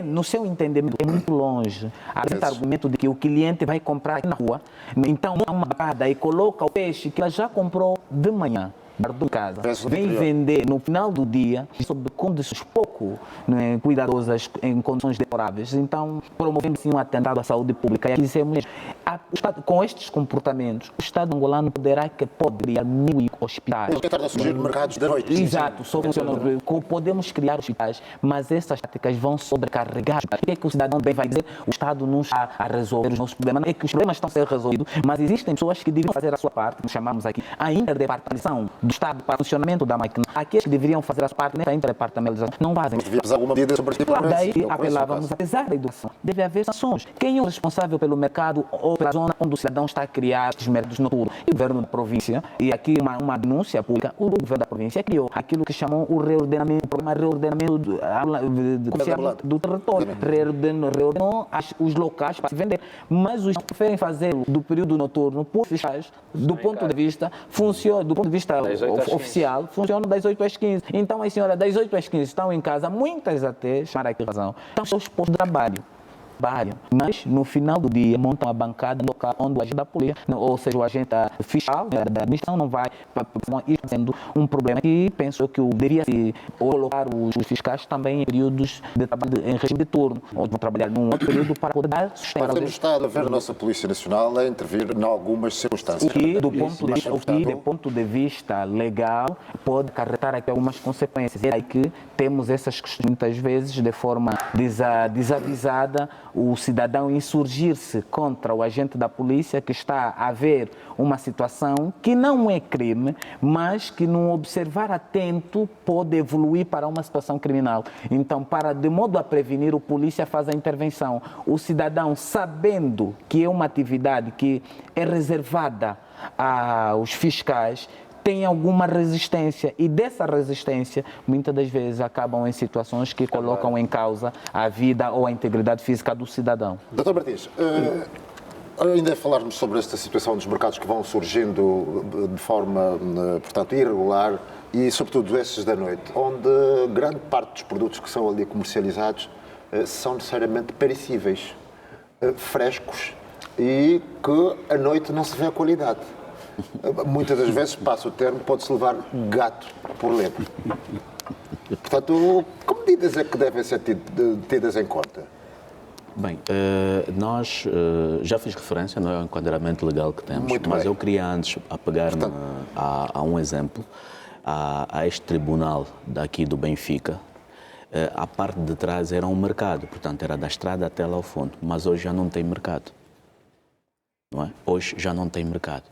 Speaker 4: no seu entendimento, é muito longe. Há esse argumento de que o cliente vai comprar aqui na rua, então há uma bancada e coloca o peixe que ela já comprou de manhã, guardou em casa, vem vender no final do dia, sob condições pouco cuidadosas, em condições deploráveis. Então, promovemos sim um atentado à saúde pública. E aqui dizemos, com estes comportamentos, o Estado angolano pode criar 1000 hospitais.
Speaker 1: Eles tentaram surgir mercados da noite.
Speaker 4: Exato, podemos criar hospitais, mas essas práticas vão sobrecarregar. O que é que o cidadão bem vai dizer? O Estado não está a resolver os nossos problemas. Não é que os problemas estão a ser resolvidos, mas existem pessoas que deveriam fazer a sua parte, que chamamos aqui a interdepartamentação do Estado para o funcionamento da máquina. Aqueles que deveriam fazer a sua parte nessa interdepartamentação também não fazem.
Speaker 1: Devíamos alguma medida sobre este tipo de
Speaker 4: Daí
Speaker 1: violência.
Speaker 4: apelávamos, apesar da educação, deve haver sanções. Quem é o responsável pelo mercado ou pela zona onde o cidadão está a criar os mercados noturnos? E o governo da província, e aqui uma denúncia pública, o governo da província criou aquilo que chamam o reordenamento, o programa de reordenamento do território. Reordenou os locais para se vender. Mas os preferem fazer do período noturno por fiscais, do ponto de vista oficial, funciona das 8 às 15. Então as senhoras das 8 às 15 estão em casa, muitas até, chamar aqui razão, estão seus postos de trabalho. Mas no final do dia montam a bancada local onde o agente da polícia, ou seja, o agente fiscal da administração não vai, ir sendo um problema que penso que deveria se colocar os fiscais também em períodos de trabalho em regime de turno, ou vão trabalhar num outro período para poder dar sustento.
Speaker 1: Temos estado a ver a nossa Polícia Nacional a intervir em algumas circunstâncias.
Speaker 4: O que, do ponto de vista legal, pode acarretar aqui algumas consequências. É aí que temos essas questões, muitas vezes, de forma desavisada, o cidadão insurgir-se contra o agente da polícia que está a ver uma situação que não é crime, mas que, num observar atento, pode evoluir para uma situação criminal. Então, de modo a prevenir, o polícia faz a intervenção. O cidadão, sabendo que é uma atividade que é reservada aos fiscais, tem alguma resistência, e dessa resistência muitas das vezes acabam em situações que colocam em causa a vida ou a integridade física do cidadão.
Speaker 1: Dr. Martins, ainda a falarmos sobre esta situação dos mercados que vão surgindo de forma, portanto, irregular e, sobretudo, esses da noite, onde grande parte dos produtos que são ali comercializados são necessariamente perecíveis, frescos, e que à noite não se vê a qualidade. Muitas das vezes, passa o termo, pode-se levar gato por lebre. Portanto, que medidas é que devem ser tidas em conta?
Speaker 5: Bem, nós já fiz referência, não é, ao enquadramento legal que temos,
Speaker 1: Muito
Speaker 5: mas
Speaker 1: bem.
Speaker 5: eu queria antes apegar-me a um exemplo, a este tribunal daqui do Benfica. A parte de trás era um mercado, portanto era da estrada até lá ao fundo, mas hoje já não tem mercado. Não é? Hoje já não tem mercado.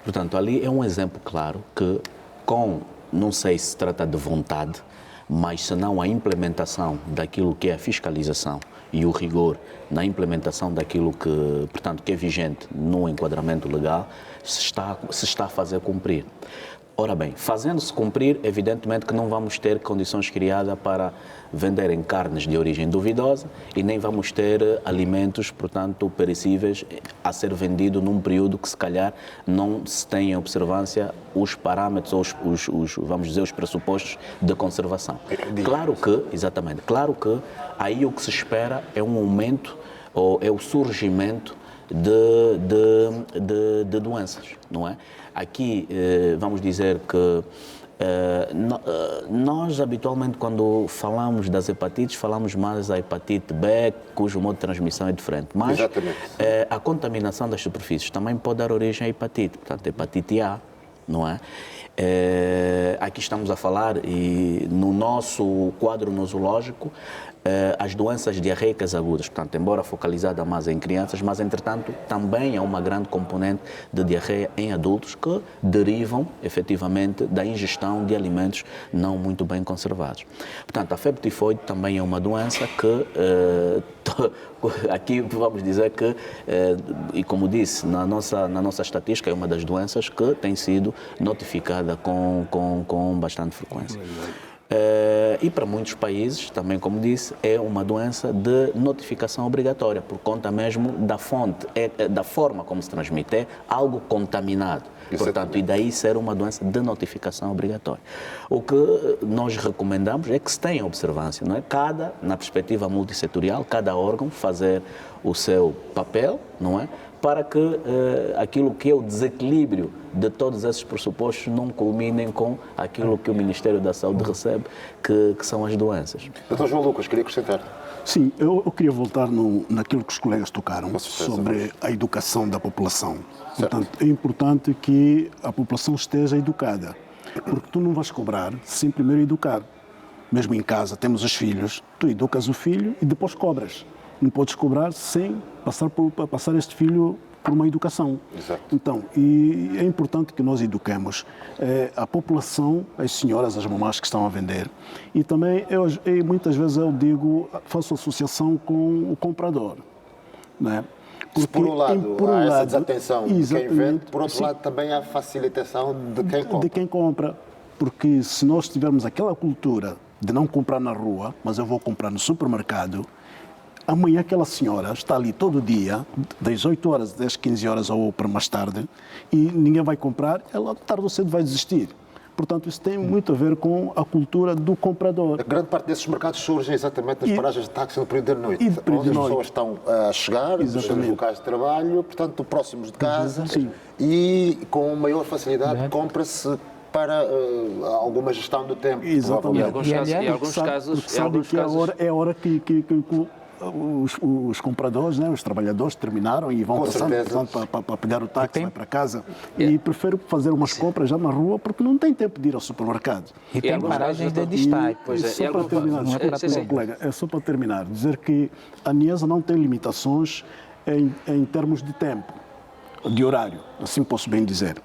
Speaker 5: Portanto, ali é um exemplo claro que, não sei se trata de vontade, mas se não a implementação daquilo que é a fiscalização e o rigor na implementação daquilo que, portanto, que é vigente no enquadramento legal, se está a fazer cumprir. Ora bem, fazendo-se cumprir, evidentemente que não vamos ter condições criadas para venderem carnes de origem duvidosa e nem vamos ter alimentos, portanto, perecíveis a ser vendido num período que, se calhar, não se tem em observância os parâmetros ou vamos dizer, os pressupostos de conservação. Claro que aí o que se espera é um aumento ou é o surgimento de doenças, não é? Aqui, vamos dizer que nós habitualmente, quando falamos das hepatites, falamos mais da hepatite B, cujo modo de transmissão é diferente. Mas a contaminação das superfícies também pode dar origem à hepatite, portanto, hepatite A, não é? Aqui estamos a falar, e no nosso quadro nosológico, as doenças diarreicas agudas, portanto, embora focalizada mais em crianças, mas, entretanto, também há uma grande componente de diarreia em adultos que derivam, efetivamente, da ingestão de alimentos não muito bem conservados. Portanto, a febre tifoide também é uma doença que, aqui vamos dizer que, e como disse, na nossa estatística, é uma das doenças que tem sido notificada com bastante frequência. E para muitos países, também como disse, é uma doença de notificação obrigatória, por conta mesmo da fonte, da forma como se transmite, é algo contaminado. Portanto, e daí ser uma doença de notificação obrigatória. O que nós recomendamos é que se tenha observância, não é? Na perspectiva multissetorial, cada órgão fazer o seu papel, não é? Para que aquilo que é o desequilíbrio de todos esses pressupostos não culminem com aquilo que o Ministério da Saúde recebe, que são as doenças.
Speaker 1: Dr. João Lucas, queria acrescentar.
Speaker 2: Sim, eu queria voltar naquilo que os colegas tocaram sobre a educação da população. Portanto, é importante que a população esteja educada, porque tu não vais cobrar sem primeiro educar. Mesmo em casa, temos os filhos, tu educas o filho e depois cobras. Não podes cobrar sem passar este filho por uma educação.
Speaker 1: Exato.
Speaker 2: Então, e é importante que nós eduquemos a população, as senhoras, as mamás que estão a vender. E também, muitas vezes eu digo, faço associação com o comprador. Né?
Speaker 1: Se por um lado há essa desatenção de quem vende, por outro
Speaker 2: sim,
Speaker 1: lado também há facilitação de quem compra.
Speaker 2: de quem compra. Porque se nós tivermos aquela cultura de não comprar na rua, mas eu vou comprar no supermercado, amanhã aquela senhora está ali todo dia, das 8 horas, das 15 horas ou para mais tarde, e ninguém vai comprar, ela tarde ou cedo vai desistir. Portanto, isso tem muito a ver com a cultura do comprador.
Speaker 1: A grande parte desses mercados surgem exatamente nas paragens de táxi no período da noite,
Speaker 2: E de período
Speaker 1: onde as
Speaker 2: da noite.
Speaker 1: pessoas estão a chegar dos seus
Speaker 2: Exatamente.
Speaker 1: locais de trabalho, portanto, próximos de casa,
Speaker 2: Sim.
Speaker 1: e com maior facilidade compra-se para alguma gestão do tempo.
Speaker 2: Exatamente.
Speaker 1: provavelmente.
Speaker 3: Em alguns casos,
Speaker 2: Porque sabem que é a hora que os compradores, né, os trabalhadores terminaram e vão
Speaker 1: Com
Speaker 2: passando
Speaker 1: certeza.
Speaker 2: para pegar o táxi, vai para casa. E prefiro fazer umas compras já na rua porque não tem tempo de ir ao supermercado.
Speaker 4: E tem
Speaker 3: alguns
Speaker 4: paragens de
Speaker 3: casos-
Speaker 4: destaque.
Speaker 3: Pois é,
Speaker 2: só
Speaker 3: e
Speaker 2: para
Speaker 3: alguns-
Speaker 2: terminar,
Speaker 3: sim,
Speaker 2: desculpa,
Speaker 3: sim, sim.
Speaker 2: colega, é só para terminar, dizer que a NIESA não tem limitações em termos de tempo, de horário, assim posso bem dizer.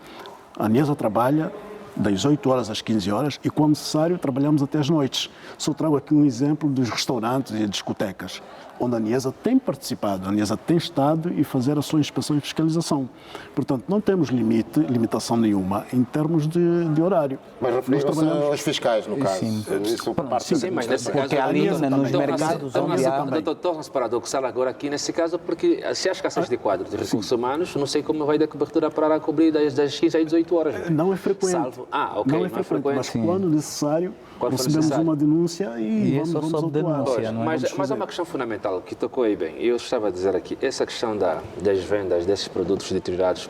Speaker 2: A NIESA trabalha das 8 horas às 15 horas e, quando necessário, trabalhamos até às noites. Só trago aqui um exemplo dos restaurantes e discotecas, onde a NIESA tem participado, a NIESA tem estado e fazer a sua inspeção e fiscalização. Portanto, não temos limitação nenhuma em termos de horário.
Speaker 1: Mas
Speaker 2: Nós
Speaker 1: referiram-se
Speaker 2: trabalhamos-
Speaker 1: aos fiscais, no caso.
Speaker 4: Sim.
Speaker 1: Isso parte
Speaker 3: Sim, mas nesse caso,
Speaker 4: Porque ali nos
Speaker 2: também.
Speaker 4: mercados onde há...
Speaker 3: torna-se paradoxal agora aqui nesse caso, porque se há escassez de quadros de recursos humanos, não sei como vai dar cobertura para cobrir das 15 às 18 horas.
Speaker 2: Não é frequente.
Speaker 3: Salvo. Ok,
Speaker 2: não é frequente, mas
Speaker 3: frequente.
Speaker 2: quando necessário,
Speaker 3: Quando for
Speaker 2: recebemos
Speaker 3: necessário.
Speaker 2: uma denúncia e
Speaker 4: E é só
Speaker 2: vamos
Speaker 4: sob
Speaker 2: atuar.
Speaker 4: denúncia, não é?
Speaker 3: Mas
Speaker 2: Vamos
Speaker 3: há
Speaker 2: fazer.
Speaker 3: uma questão fundamental que tocou aí bem. Eu estava a dizer aqui, essa questão das vendas desses produtos deteriorados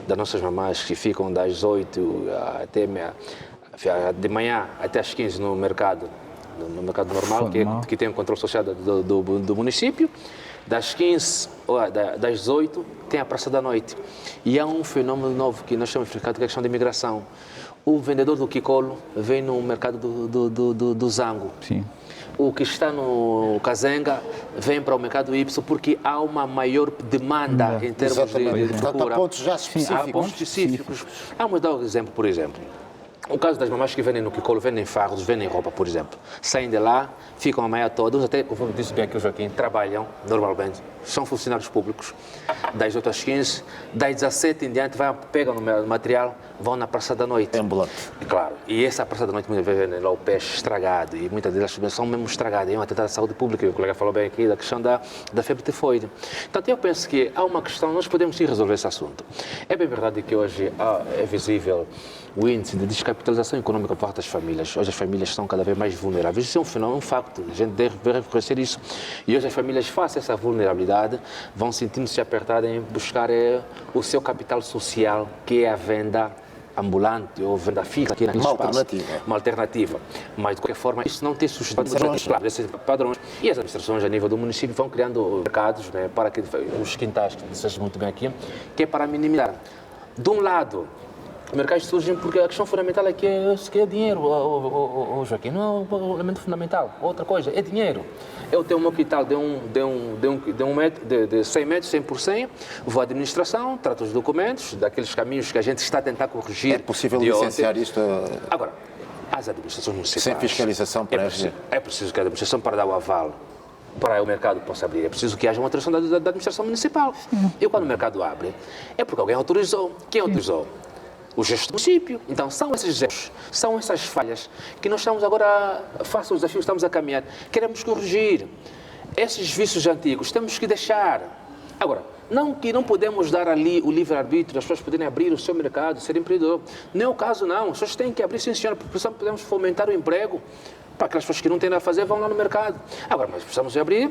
Speaker 3: das nossas mamás que ficam das 8 até de manhã até às 15 no mercado normal, que tem o controle social do município. Das 15 ou das 8 tem a praça da noite. E há um fenômeno novo que nós chamamos de que é a questão de imigração. O vendedor do Kikolo vem no mercado do Zango.
Speaker 4: Sim.
Speaker 3: O que está no Kazenga vem para o mercado Y porque há uma maior demanda em termos
Speaker 1: Exatamente.
Speaker 3: de
Speaker 1: Portanto,
Speaker 3: procura.
Speaker 1: há pontos já específicos.
Speaker 3: Há pontos específicos. Vamos dar um exemplo, por exemplo. O caso das mamás que vendem no Kikolo, vendem fardos, vendem roupa, por exemplo. Saem de lá, ficam a manhã toda, uns até, como disse bem aqui o Joaquim, trabalham normalmente, são funcionários públicos, das 8 às 15, das 17 em diante, pegam no material, vão na praça da noite.
Speaker 1: É ambulante.
Speaker 3: Claro, e essa praça da noite muitas vezes vendem lá o peixe estragado e muitas delas são mesmo estragadas, é um atentado à saúde pública, o colega falou bem aqui da questão da febre tifoide. Portanto, eu penso que há uma questão, nós podemos sim resolver esse assunto. É bem verdade que hoje é visível o índice de descapitalização econômica por parte das famílias. Hoje as famílias estão cada vez mais vulneráveis. Isso é um fenômeno, um facto. A gente deve reconhecer isso. E hoje as famílias, face a essa vulnerabilidade, vão sentindo-se apertadas em buscar o seu capital social, que é a venda ambulante ou venda fixa aqui naquele espaço.
Speaker 1: Alternativa.
Speaker 3: Uma alternativa. Mas, de qualquer forma, isso não tem sustento. Claro, esses padrões. E as administrações a nível do município vão criando mercados, né, para que os quintais, que disseste muito bem aqui, que é para minimizar. De um lado, os mercados surgem porque a questão fundamental aqui é dinheiro, Joaquim. Não é o elemento fundamental. Outra coisa, é dinheiro. Eu tenho um quintal de 100 metros, 100 por 100, vou à administração, trato os documentos, daqueles caminhos que a gente está a tentar corrigir.
Speaker 1: É possível
Speaker 3: de
Speaker 1: licenciar
Speaker 3: ontem.
Speaker 1: isto
Speaker 3: Agora, as administrações municipais...
Speaker 1: sem fiscalização prévia?
Speaker 3: É preciso que a administração, para dar o aval, para o mercado possa abrir, é preciso que haja uma autorização da administração municipal. E quando o mercado abre, é porque alguém autorizou. Quem autorizou? O gesto do município. Então, são esses erros, são essas falhas que nós estamos agora, face aos desafios que estamos a caminhar, queremos corrigir. Esses vícios antigos temos que deixar. Agora, não que não podemos dar ali o livre-arbítrio, as pessoas poderem abrir o seu mercado, ser empreendedor. Não é o caso, não. As pessoas têm que abrir, sim, senhora, porque podemos fomentar o emprego. Para aquelas pessoas que não têm nada a fazer, vão lá no mercado. Agora, mas precisamos abrir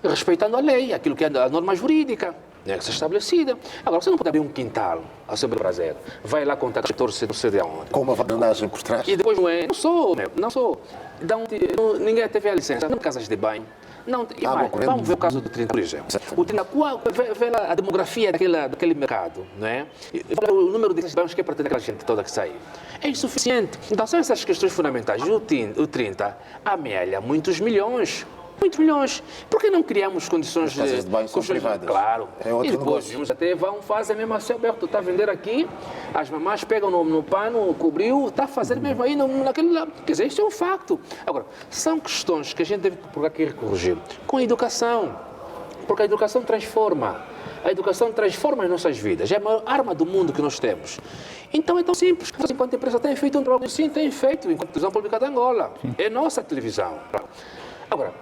Speaker 3: respeitando a lei, aquilo que é a norma jurídica, né, que é estabelecida. Agora, você não pode abrir um quintal ao seu bel prazer. Vai lá contar com o setor, não sei de onde.
Speaker 1: Com uma vanagem por trás?
Speaker 3: E depois não sou. Ninguém teve a licença. Não casas de banho. Não, e mais, vamos ver o caso do 30, por exemplo. O 30, vê lá a demografia daquele mercado, não é? O número de banhos que é para ter aquela gente toda que sai. É insuficiente. Então, são essas questões fundamentais. O 30 amealha muitos milhões. Muitos milhões. Por que não criamos condições
Speaker 1: As casas de banho são
Speaker 3: condições-
Speaker 1: privadas.
Speaker 3: Claro.
Speaker 1: É outro
Speaker 3: e depois
Speaker 1: negócio.
Speaker 3: vimos até fazem mesmo assim aberto. Está a vender aqui, as mamás pegam no pano, cobriu, está a fazer mesmo aí naquele lá. Quer dizer, isto é um facto. Agora, são questões que a gente deve por aqui corrigir. Com a educação. Porque a educação transforma. A educação transforma as nossas vidas. É a maior arma do mundo que nós temos. Então é tão simples. Enquanto a empresa tem feito um trabalho assim, tem feito enquanto televisão pública de Angola. É nossa televisão. Agora,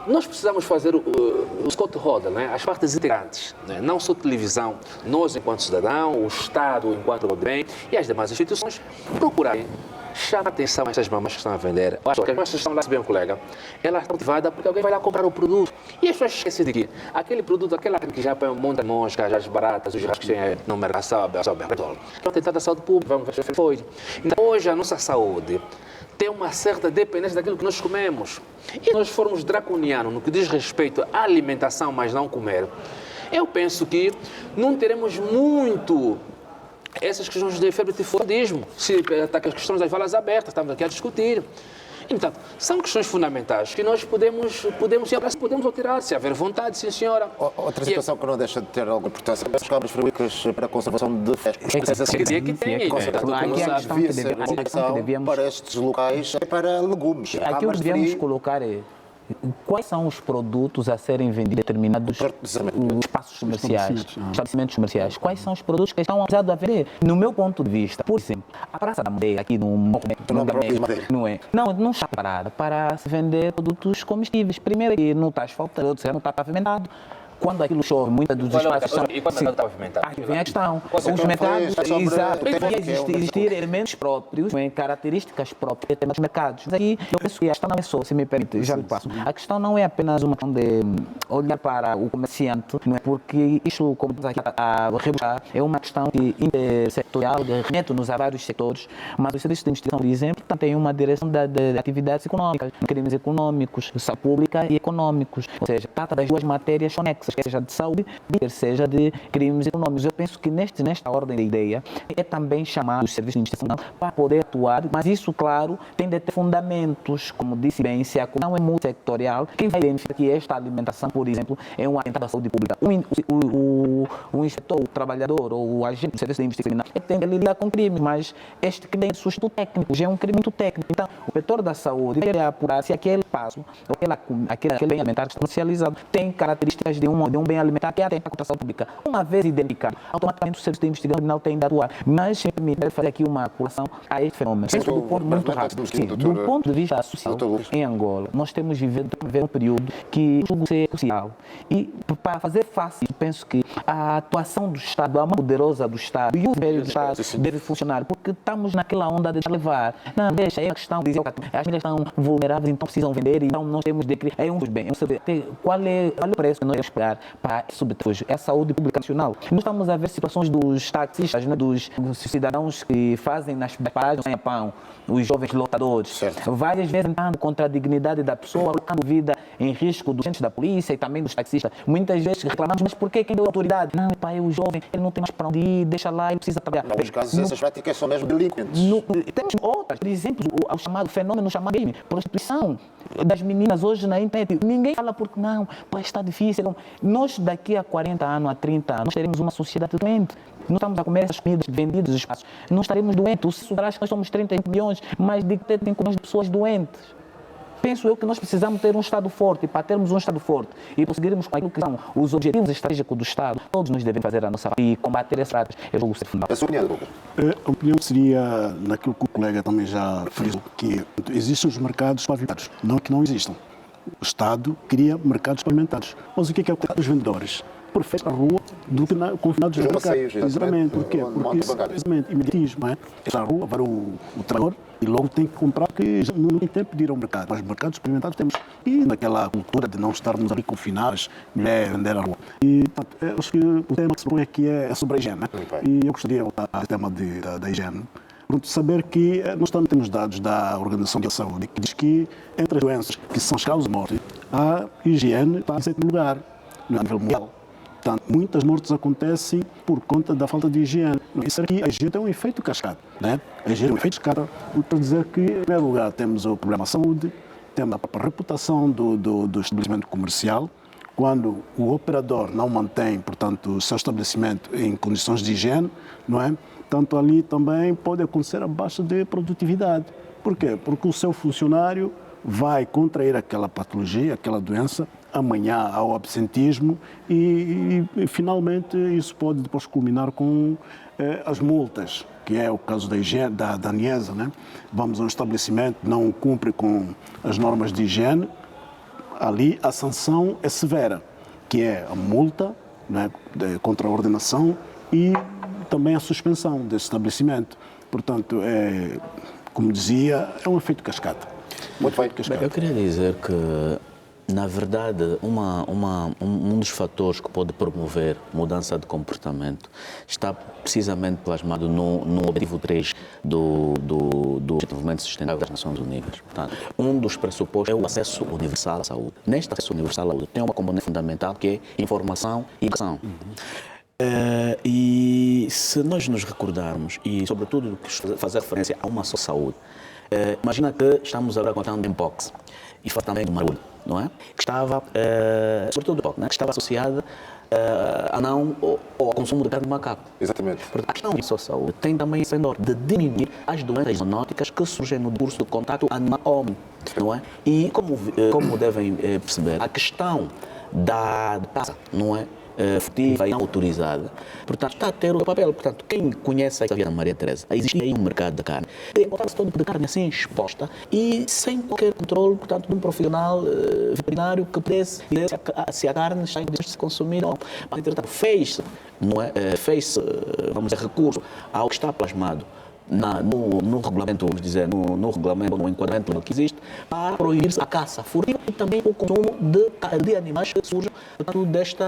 Speaker 3: nós precisamos fazer o Scott Roda, né? As partes integrantes, né? Não só televisão, nós enquanto cidadão, o Estado enquanto bem e as demais instituições procurarem chamar a atenção a essas mamães que estão a vender. Eu acho que as mamães estão lá, bem, colega, ela está motivada porque alguém vai lá comprar o produto. E as pessoas esquecem de que aquele produto, aquela que já põe um monte de moscas, as baratas, os que tem no mercado, sabe, então tentar da saúde pública, vamos ver se foi. Então, hoje a nossa saúde tem uma certa dependência daquilo que nós comemos. E se nós formos draconianos no que diz respeito à alimentação, mas não comer, eu penso que não teremos muito essas questões de febre tifoidismo, se ataca as questões das valas abertas, estamos aqui a discutir. Então, são questões fundamentais que nós podemos alterar, se haver vontade, sim senhora.
Speaker 1: Outra situação que não deixa de ter alguma importância é as cabras frigoríficas para a conservação de frescos.
Speaker 3: Que dia que tem.
Speaker 4: Aqui a questão
Speaker 1: Devia
Speaker 4: que
Speaker 1: ser uma
Speaker 4: devemos-
Speaker 1: condição para estes locais e para legumes.
Speaker 4: Aqui o que
Speaker 1: Cabras de
Speaker 4: devemos
Speaker 1: frio,
Speaker 4: colocar é quais são os produtos a serem vendidos em determinados espaços comerciais, estabelecimentos comerciais. Quais são os produtos que estão autorizados a vender? No meu ponto de vista, por exemplo, a Praça da Madeira, aqui no não está parada para se vender produtos comestíveis. Primeiro que não está asfaltado, outro não está pavimentado. Quando aquilo chove, muitos dos espaços são...
Speaker 3: E quando o mercado está pavimentado?
Speaker 4: Aqui vem a questão. Os
Speaker 1: então
Speaker 4: mercados,
Speaker 1: foi sobre
Speaker 4: exato,
Speaker 1: o tema
Speaker 4: devia
Speaker 1: que é o
Speaker 4: existir elementos próprios, características próprias de determinados mercados. Mas aqui, eu penso que a questão não é só, se me permite, já me passo. A questão não é apenas uma questão de olhar para o comerciante, não é? Porque isto, como estamos aqui a rebuscar, é uma questão intersectorial, remete-nos a vários setores, mas os serviços de investigação, por exemplo, tem uma direção de atividades econômicas, crimes econômicos, saúde pública e econômicos. Ou seja, trata das duas matérias conexas, quer seja de saúde, quer seja de crimes econômicos. Eu penso que nesta ordem de ideia é também chamar os serviços de investigação para poder atuar, mas isso, claro, tem de ter fundamentos, como disse bem, se a questão é multisectorial, quem vai identificar que esta alimentação, por exemplo, é um atentado à saúde pública? O inspetor, o trabalhador ou o agente do serviço de investigação criminal tem que lidar com crimes, mas este crime é susto técnico, já é um crime muito técnico. Então, o setor da saúde deve apurar se aquele passo, ou aquele bem alimentar que está comercializado tem características de um bem alimentar que atenta contra a saúde pública. Uma vez identificado, automaticamente o serviço de investigação criminal tem de atuar. Mas, se me permite fazer aqui uma colação a este fenômeno. Penso do ponto muito rápido. Sim, do ponto de vista social, em Angola, nós temos vivido um período que julgo ser crucial. E, para fazer fácil, penso que a atuação do Estado, a mão poderosa do Estado e o império do Estado deve funcionar, porque estamos naquela onda de levar. Não, deixa, é uma questão de dizer que as famílias estão vulneráveis, então precisam vender, então nós temos de criar. É um dos bens. Qual é o preço que nós temos que pagar para esse subterfúgio? É a saúde pública nacional. Nós estamos a ver situações dos taxistas, né, dos cidadãos que fazem nas paragens sem pão, os jovens lotadores,
Speaker 1: certo,
Speaker 4: várias vezes entrando contra a dignidade da pessoa, colocando vida em risco dos agentes da polícia e também dos taxistas. Muitas vezes reclamamos, mas por que quem deu autoridade? Não, pai, o jovem, ele não tem mais para onde ir, deixa lá, ele precisa trabalhar.
Speaker 1: Em alguns casos, essas práticas são mesmo delinquentes.
Speaker 4: Temos outras, por exemplo, o fenômeno chamado game, prostituição das meninas hoje na internet. Ninguém fala porque não, pai, está difícil. Nós daqui a 40 anos, a 30 anos, nós teremos uma sociedade doente. Não estamos a comer essas comidas vendidas nos espaços. Não estaremos doentes. O censo dará que nós somos 30 milhões, mas de 5 milhões de pessoas doentes. Penso eu que nós precisamos ter um Estado forte, e para termos um Estado forte e conseguirmos com aquilo que são os objetivos estratégicos do Estado, todos nós devemos fazer a nossa parte e combater essas práticas. Eu vou ser fundamental.
Speaker 1: A sua opinião, Lucas?
Speaker 2: A opinião seria naquilo que o colega também já frisou, que existem os mercados pavimentados, não que não existam. O Estado cria mercados pavimentados. Mas o que é o que os vendedores? Prefere a rua do que confinados nos mercados. Exatamente. Porquê? Porque exatamente, imediatismo. Esta rua vai o trabalhador e logo tem que comprar, porque não tem tempo de ir ao mercado. Mas mercados experimentados temos. E naquela cultura de não estarmos ali confinados, vender a rua. E portanto, acho que o tema que se propõe aqui é sobre a higiene. E eu gostaria de voltar ao tema da higiene. Saber que nós também temos dados da Organização Mundial da Saúde que diz que entre as doenças que são as causas de morte, a higiene está em segundo lugar a nível mundial. Portanto, muitas mortes acontecem por conta da falta de higiene. Isso aqui, a higiene tem um efeito cascata, né? A higiene é um efeito cascata, para dizer que, em primeiro lugar, temos o problema de saúde, temos a própria reputação do estabelecimento comercial. Quando o operador não mantém, portanto, o seu estabelecimento em condições de higiene, não é? Tanto ali também pode acontecer a baixa de produtividade. Por quê? Porque o seu funcionário vai contrair aquela patologia, aquela doença, amanhã ao absentismo e finalmente isso pode depois culminar com as multas, que é o caso da higiene, da ANIESA, né? Vamos a um estabelecimento, não cumpre com as normas de higiene, ali a sanção é severa, que é a multa, né, contra a ordenação e também a suspensão desse estabelecimento. Portanto, como dizia, é um efeito cascata.
Speaker 1: Muito bem.
Speaker 5: Bem, eu queria dizer que, na verdade, um dos fatores que pode promover mudança de comportamento está precisamente plasmado no objetivo 3 do Desenvolvimento Sustentável das Nações Unidas. Portanto, um dos pressupostos é o acesso universal à saúde. Neste acesso universal à saúde tem uma componente fundamental que é informação e educação. E se nós nos recordarmos, e sobretudo fazer referência a uma só saúde, imagina que estamos agora contando de Mpox e fala também do marulho, não é? Que estava, sobretudo do Mpox, né? Que estava associada ao consumo de carne de macaco.
Speaker 1: Exatamente.
Speaker 5: Portanto, a questão da sua saúde tem também esse endor de diminuir as doenças zoonóticas que surgem no curso do contato animal-homem, não é? E como devem perceber, a questão da caça, não é? Furtiva e não autorizada, portanto, está a ter o papel. Portanto, quem conhece a vida da Maria Teresa, existia aí um mercado de carne, encontrava-se todo tipo de carne assim exposta e sem qualquer controle, portanto, de um profissional veterinário que pudesse dizer se a carne está em condições de se consumir ou não. Mas, entretanto, fez-se, vamos dizer, recurso ao que está plasmado no regulamento, vamos dizer, no regulamento, no enquadramento que existe, para proibir-se a caça furtiva e também o consumo de animais que surgem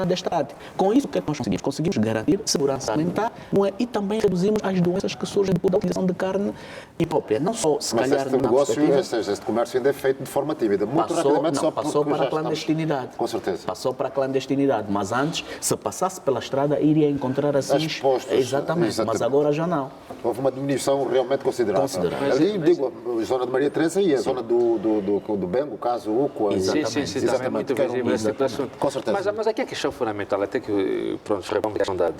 Speaker 5: desta prática. Com isso, o que é que nós conseguimos? Conseguimos garantir segurança alimentar, não é? E também reduzimos as doenças que surgem depois da utilização de carne imprópria. Não só, se
Speaker 1: Mas
Speaker 5: calhar,
Speaker 1: este negócio, este comércio ainda é feito de forma tímida. Muito rapidamente,
Speaker 5: passou para a clandestinidade.
Speaker 1: Com certeza.
Speaker 5: Passou para a clandestinidade. Mas antes, se passasse pela estrada, iria encontrar assim...
Speaker 1: Expostos.
Speaker 5: Exatamente. Mas agora já não.
Speaker 1: Houve uma diminuição realmente considerável. Ali, digo, a zona de Maria Teresa e a zona do Bengo, o caso Uco.
Speaker 3: Sim, também muito visível esse tipo de assunto.
Speaker 1: Com certeza.
Speaker 3: Mas aqui a questão fundamental, até que, pronto, a questão da...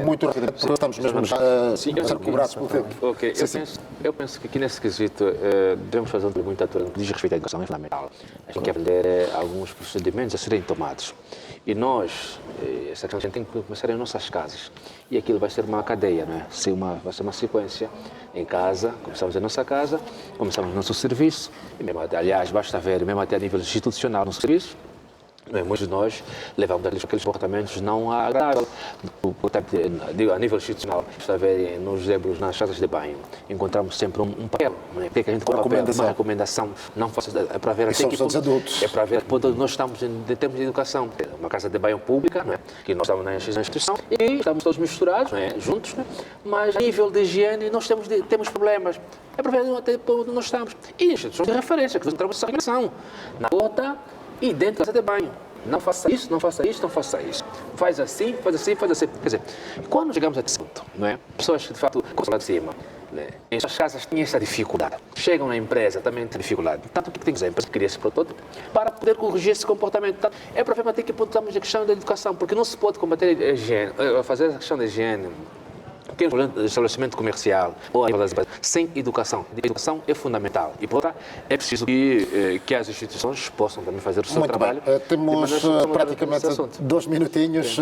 Speaker 1: Muito rapidamente, porque estamos mesmo a ser cobrados pelo tempo.
Speaker 3: Ok, eu penso que aqui nesse quesito devemos fazer uma pergunta no que diz respeito à educação, é fundamental. A gente quer aprender alguns procedimentos a serem tomados. E nós, essa questão a gente tem que começar em nossas casas. E aquilo vai ser uma cadeia, não é? Vai ser uma sequência. Em casa, começamos em nossa casa, começamos no nosso serviço, e mesmo, aliás, basta ver, mesmo até a nível institucional no serviço, muitos de nós levamos aqueles comportamentos não agradáveis. A nível institucional, está a ver nos livros, nas casas de banho, encontramos sempre um papel. Não é? Porque a gente põe papel, uma recomendação, não faça, é para ver até que ponto,
Speaker 1: adultos.
Speaker 3: É para ver quando nós estamos em termos de educação. Uma casa de banho pública, não é? Que nós estamos na instituição e estamos todos misturados, não é? Juntos, não é? Mas a nível de higiene nós temos problemas. É para ver até onde nós estamos. E instituições de referência, que encontramos essa recomendação. Na porta e dentro da casa de banho. Não faça isso, não faça isso, não faça isso. Faz assim, faz assim, faz assim. Quer dizer, quando chegamos a esse ponto, não é? Pessoas que, de fato, lá de cima, né? Em suas casas têm essa dificuldade. Chegam na empresa, também têm dificuldade. Tanto que tem que a empresa criar esse protótipo para poder corrigir esse comportamento. Tanto, é para ver até que ponto estamos na questão da educação, porque não se pode combater a higiene, fazer a questão da higiene, que é um problema de estabelecimento comercial ou sem educação. A educação é fundamental e, por outra, é preciso que as instituições possam também fazer o seu trabalho.
Speaker 1: Bem. Temos praticamente 2 minutinhos,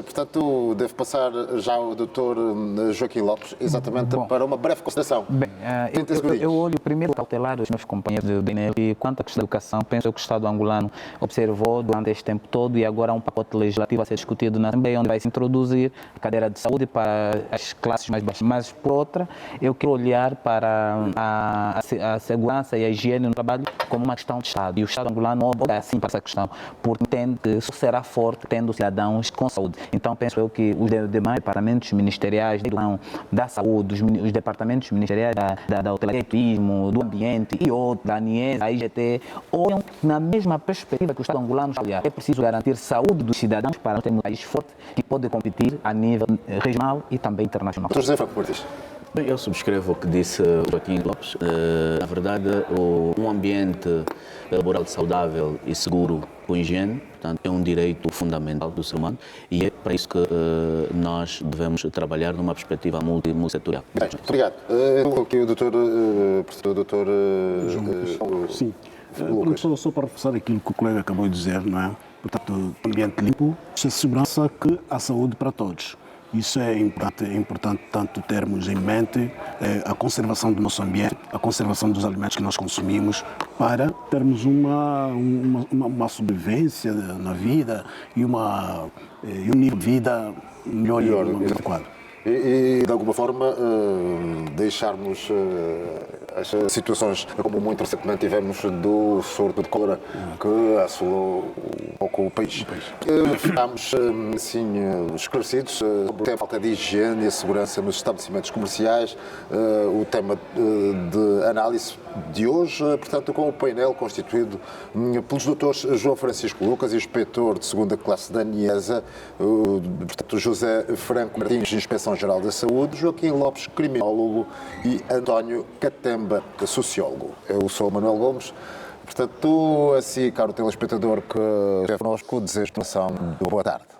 Speaker 1: portanto, devo passar já ao Dr. Joaquim Lopes, exatamente para uma breve consideração.
Speaker 4: Bem, eu olho primeiro cautelar os meus companheiros do BNL e quanto à questão da educação, penso que o Estado angolano observou durante este tempo todo e agora há um pacote legislativo a ser discutido na Assembleia, onde vai se introduzir a cadeira de saúde para as classes mais baixas. Mas, por outra, eu quero olhar para a segurança e a higiene no trabalho como uma questão de Estado. E o Estado angolano olha assim para essa questão, porque entende que só será forte tendo cidadãos com saúde. Então, penso eu que os demais departamentos ministeriais da saúde, os departamentos ministeriais da hotelaria e turismo, do ambiente e outros, da ANIES, da IGT, olham na mesma perspectiva que o Estado angolano está a olhar. É preciso garantir saúde dos cidadãos para termos um país forte que pode competir a nível regional e também internacional.
Speaker 1: Dr. José Franco Martins.
Speaker 5: Bem, eu subscrevo o que disse o Joaquim Lopes. Na verdade, um ambiente laboral saudável e seguro com higiene, portanto, é um direito fundamental do ser humano e é para isso que nós devemos trabalhar numa perspectiva multissetorial.
Speaker 1: Bem, obrigado. Aqui o doutor
Speaker 2: Sim.
Speaker 1: Lucas.
Speaker 2: Só para reforçar aquilo que o colega acabou de dizer, não é? Portanto, ambiente limpo, a segurança que a saúde para todos. Isso é importante tanto termos em mente a conservação do nosso ambiente, a conservação dos alimentos que nós consumimos, para termos uma sobrevivência na vida e um nível de vida melhor e mais adequado.
Speaker 1: E, de alguma forma, deixarmos as situações, como muito recentemente tivemos do surto de cólera que assolou um pouco o país. Ficámos, assim, esclarecidos sobre a falta de higiene e a segurança nos estabelecimentos comerciais, o tema de análise de hoje, portanto, com o painel constituído pelos doutores João Francisco Lucas, inspetor de segunda classe da ANIESA, portanto, José Franco Martins, Inspeção-Geral da Saúde, Joaquim Lopes, criminólogo, e António Catemba, sociólogo. Eu sou Manuel Gomes. Portanto, assim, caro telespectador que esteve connosco, desejo boa tarde.